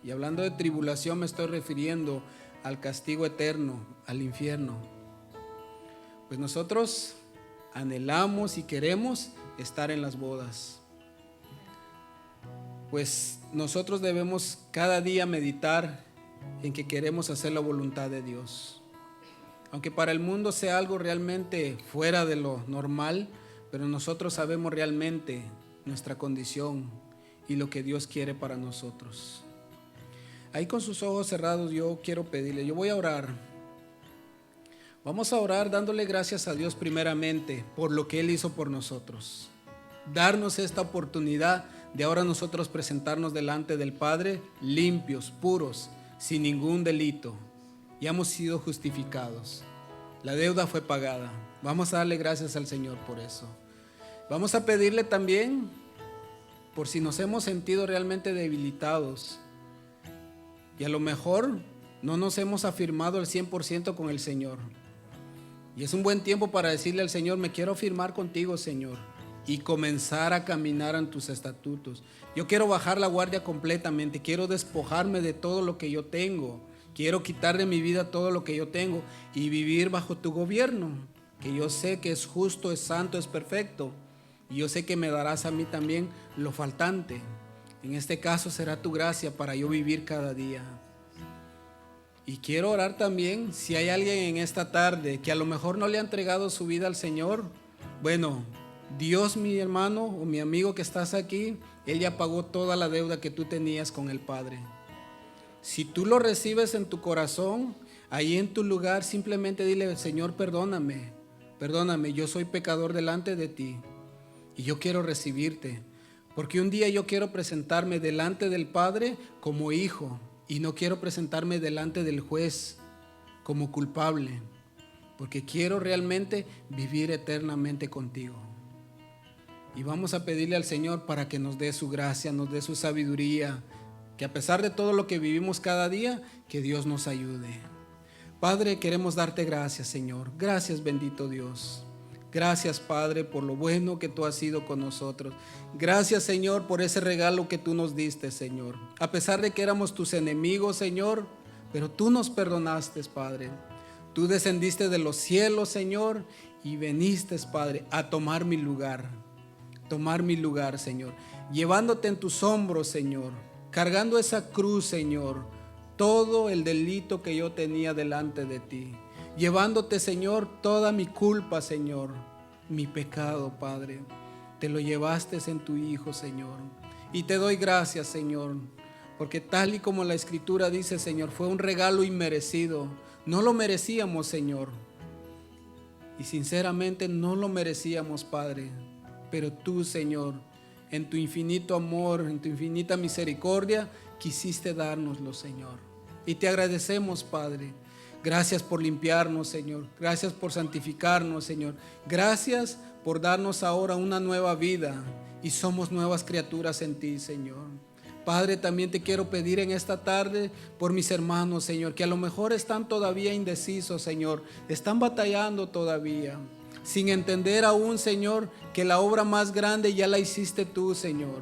S1: Y hablando de tribulación me estoy refiriendo al castigo eterno, al infierno. Pues nosotros anhelamos y queremos estar en las bodas. Pues nosotros debemos cada día meditar en que queremos hacer la voluntad de Dios. Aunque para el mundo sea algo realmente fuera de lo normal, pero nosotros sabemos realmente nuestra condición y lo que Dios quiere para nosotros. Ahí con sus ojos cerrados yo quiero pedirle, yo voy a orar. Vamos a orar dándole gracias a Dios primeramente por lo que Él hizo por nosotros. Darnos esta oportunidad de ahora nosotros presentarnos delante del Padre limpios, puros, sin ningún delito. Ya hemos sido justificados. La deuda fue pagada. Vamos a darle gracias al Señor por eso. Vamos a pedirle también por si nos hemos sentido realmente debilitados y a lo mejor no nos hemos afirmado al 100% con el Señor. Y es un buen tiempo para decirle al Señor: me quiero afirmar contigo, Señor, y comenzar a caminar en tus estatutos. Yo quiero bajar la guardia completamente, quiero despojarme de todo lo que yo tengo, quiero quitar de mi vida todo lo que yo tengo y vivir bajo tu gobierno, que yo sé que es justo, es santo, es perfecto, y yo sé que me darás a mí también lo faltante. En este caso será tu gracia para yo vivir cada día. Y quiero orar también, si hay alguien en esta tarde que a lo mejor no le ha entregado su vida al Señor, bueno, Dios, mi hermano o mi amigo que estás aquí, Él ya pagó toda la deuda que tú tenías con el Padre. Si tú lo recibes en tu corazón, ahí en tu lugar, simplemente dile: Señor, perdóname, perdóname, yo soy pecador delante de ti y yo quiero recibirte, porque un día yo quiero presentarme delante del Padre como hijo y no quiero presentarme delante del juez como culpable, porque quiero realmente vivir eternamente contigo. Y vamos a pedirle al Señor para que nos dé su gracia, nos dé su sabiduría, que a pesar de todo lo que vivimos cada día, que Dios nos ayude. Padre, queremos darte gracias, Señor. Gracias, bendito Dios. Gracias, Padre, por lo bueno que tú has sido con nosotros. Gracias, Señor, por ese regalo que tú nos diste, Señor. A pesar de que éramos tus enemigos, Señor, pero tú nos perdonaste, Padre. Tú descendiste de los cielos, Señor, y viniste, Padre, a tomar mi lugar, Señor, llevándote en tus hombros, Señor, cargando esa cruz, Señor, todo el delito que yo tenía delante de ti, llevándote, Señor, toda mi culpa, Señor, mi pecado, Padre, te lo llevaste en tu Hijo, Señor, y te doy gracias, Señor, porque tal y como la Escritura dice, Señor, fue un regalo inmerecido. No lo merecíamos, Señor, y sinceramente no lo merecíamos, Padre, pero tú, Señor, en tu infinito amor, en tu infinita misericordia, quisiste dárnoslo, Señor. Y te agradecemos, Padre. Gracias por limpiarnos, Señor. Gracias por santificarnos, Señor. Gracias por darnos ahora una nueva vida y somos nuevas criaturas en ti, Señor. Padre, también te quiero pedir en esta tarde por mis hermanos, Señor, que a lo mejor están todavía indecisos, Señor, están batallando todavía, sin entender aún, Señor, que la obra más grande ya la hiciste tú, Señor.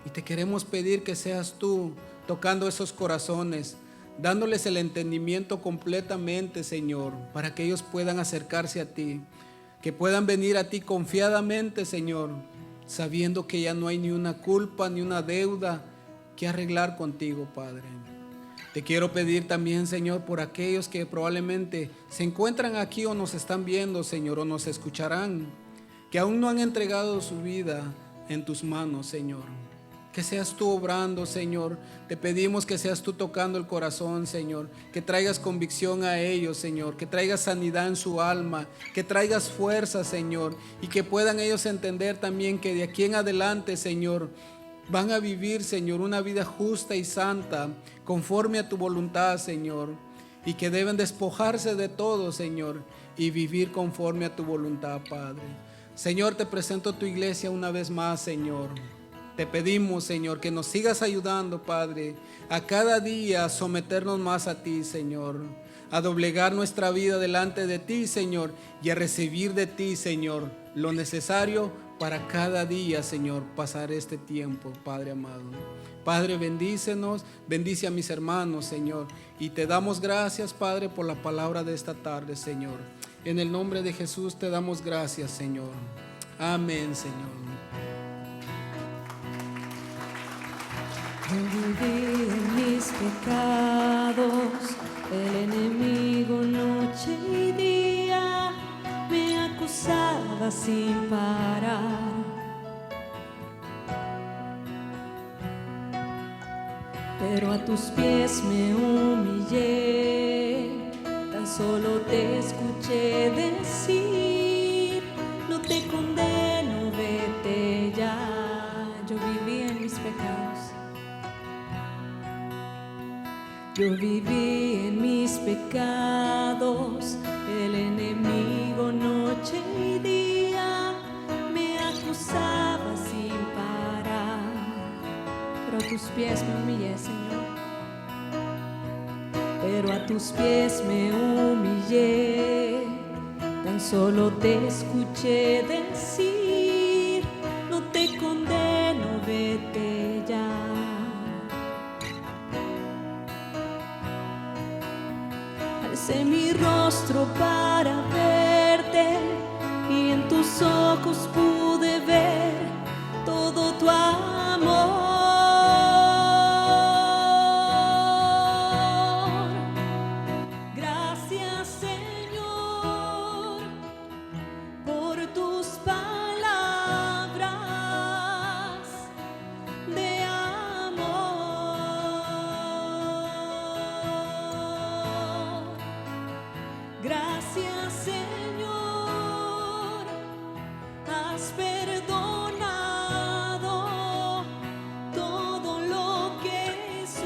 S1: Y te queremos pedir que seas tú tocando esos corazones, dándoles el entendimiento completamente, Señor, para que ellos puedan acercarse a ti, que puedan venir a ti confiadamente, Señor, sabiendo que ya no hay ni una culpa ni una deuda que arreglar contigo, Padre. Te quiero pedir también, Señor, por aquellos que probablemente se encuentran aquí o nos están viendo, Señor, o nos escucharán, que aún no han entregado su vida en tus manos, Señor. Que seas tú obrando, Señor. Te pedimos que seas tú tocando el corazón, Señor. Que traigas convicción a ellos, Señor. Que traigas sanidad en su alma. Que traigas fuerza, Señor. Y que puedan ellos entender también que de aquí en adelante, Señor, van a vivir, Señor, una vida justa y santa, conforme a tu voluntad, Señor. Y que deben despojarse de todo, Señor, y vivir conforme a tu voluntad, Padre. Señor, te presento tu iglesia una vez más, Señor. Te pedimos, Señor, que nos sigas ayudando, Padre, a cada día someternos más a ti, Señor, a doblegar nuestra vida delante de ti, Señor, y a recibir de ti, Señor, lo necesario para cada día, Señor, pasar este tiempo, Padre amado. Padre, bendícenos, bendice a mis hermanos, Señor, y te damos gracias, Padre, por la palabra de esta tarde, Señor. En el nombre de Jesús te damos gracias, Señor. Amén, Señor.
S2: Yo viví en mis pecados, el enemigo noche y día me acusaba sin parar. Pero a tus pies me humillé, tan solo te escuché decir, no te condeno, vete ya. Yo viví en mis pecados. Yo viví en mis pecados, el enemigo noche y día me acusaba sin parar. Pero a tus pies me humillé, Señor. Pero a tus pies me humillé, tan solo te escuché decir, no te condeno, vete ya. Alcé mi rostro para verte y en tus ojos pude ver todo tu amor. Gracias, Señor, por tus palabras de amor. Gracias, Señor, has perdonado todo lo que soy.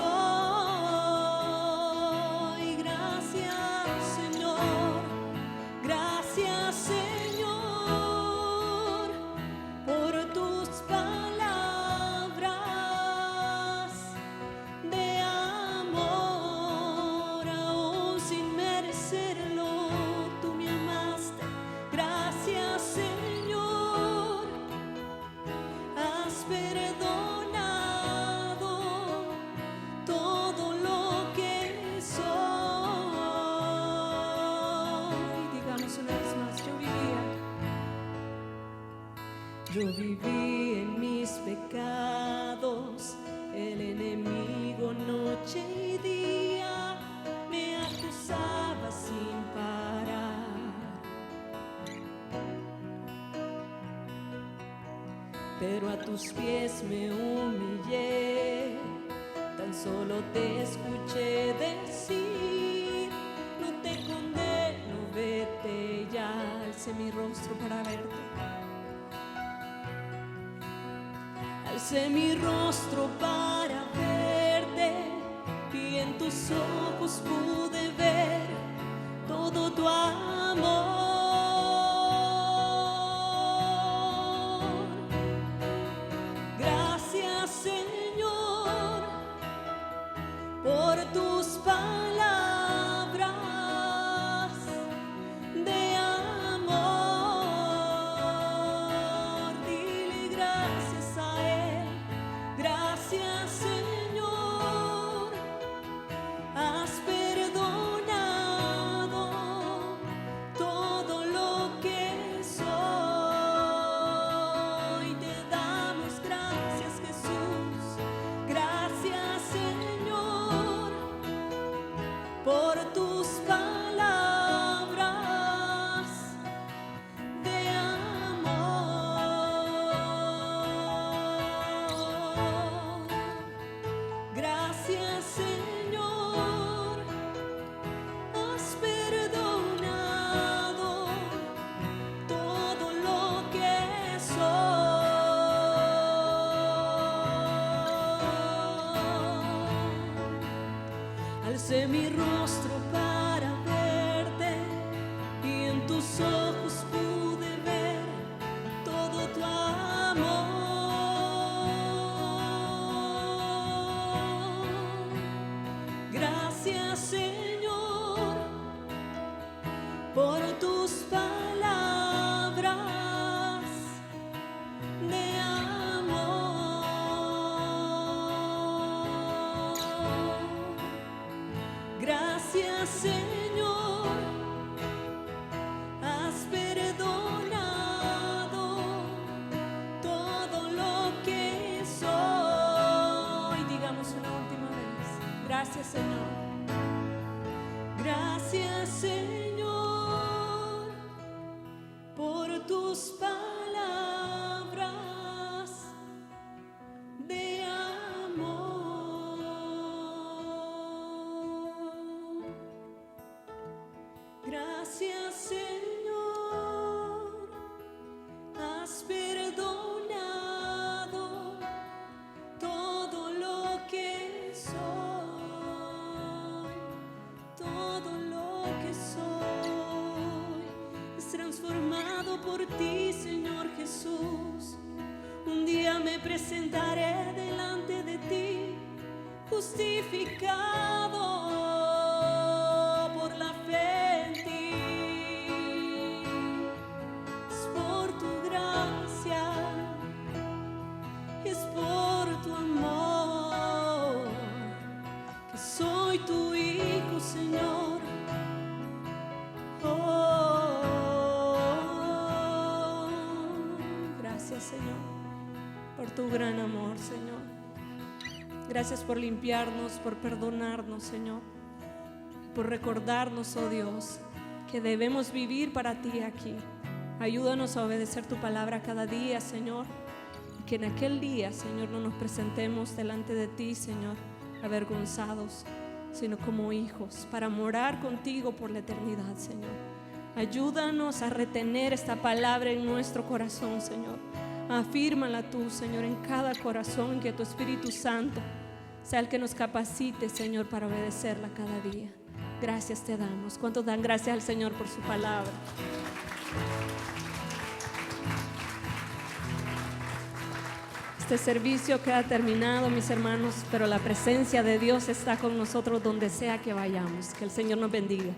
S2: Gracias, Señor, gracias, Señor, por tus palabras de amor. Aún sin merecerlo, tú me amaste. Gracias, Señor, has perdonado todo lo que soy. Digamos una vez más, yo viví en mis pecados, el enemigo noche y día me acusaba sin parar. Pero a tus pies me humillé, tan solo te escuché decir, no te condeno, vete ya. Alcé mi rostro para verte. Alcé mi rostro para verte y en tus ojos pude ver todo tu amor. Gracias, Señor, Puse mi rostro para verte y en tus ojos pude ver todo tu amor. Gracias, Señor, por tus palabras de amor. Gracias, Señor, has perdonado todo lo que soy. Digamos una última vez. Gracias, Señor. Gracias, Señor, por tus palabras de amor. Gracias, Señor, has perdonado todo lo que soy, todo lo que soy es transformado por ti, Señor Jesús. Un día me presentaré delante de ti, justificado por la fe en ti. Es por tu gracia, es por tu amor, que soy tu hijo, Señor. Oh, gracias, Señor, por tu gran amor, Señor. Gracias por limpiarnos, por perdonarnos, Señor, por recordarnos, oh Dios, que debemos vivir para ti aquí. Ayúdanos a obedecer tu palabra cada día, Señor, y que en aquel día, Señor, no nos presentemos delante de ti, Señor, avergonzados, sino como hijos, para morar contigo por la eternidad, Señor. Ayúdanos a retener esta palabra en nuestro corazón, Señor. Afírmala tú, Señor, en cada corazón, que tu Espíritu Santo sea el que nos capacite, Señor, para obedecerla cada día. Gracias te damos. ¿Cuántos dan gracias al Señor por su palabra? Este servicio queda terminado, mis hermanos, pero la presencia de Dios está con nosotros donde sea que vayamos. Que el Señor nos bendiga.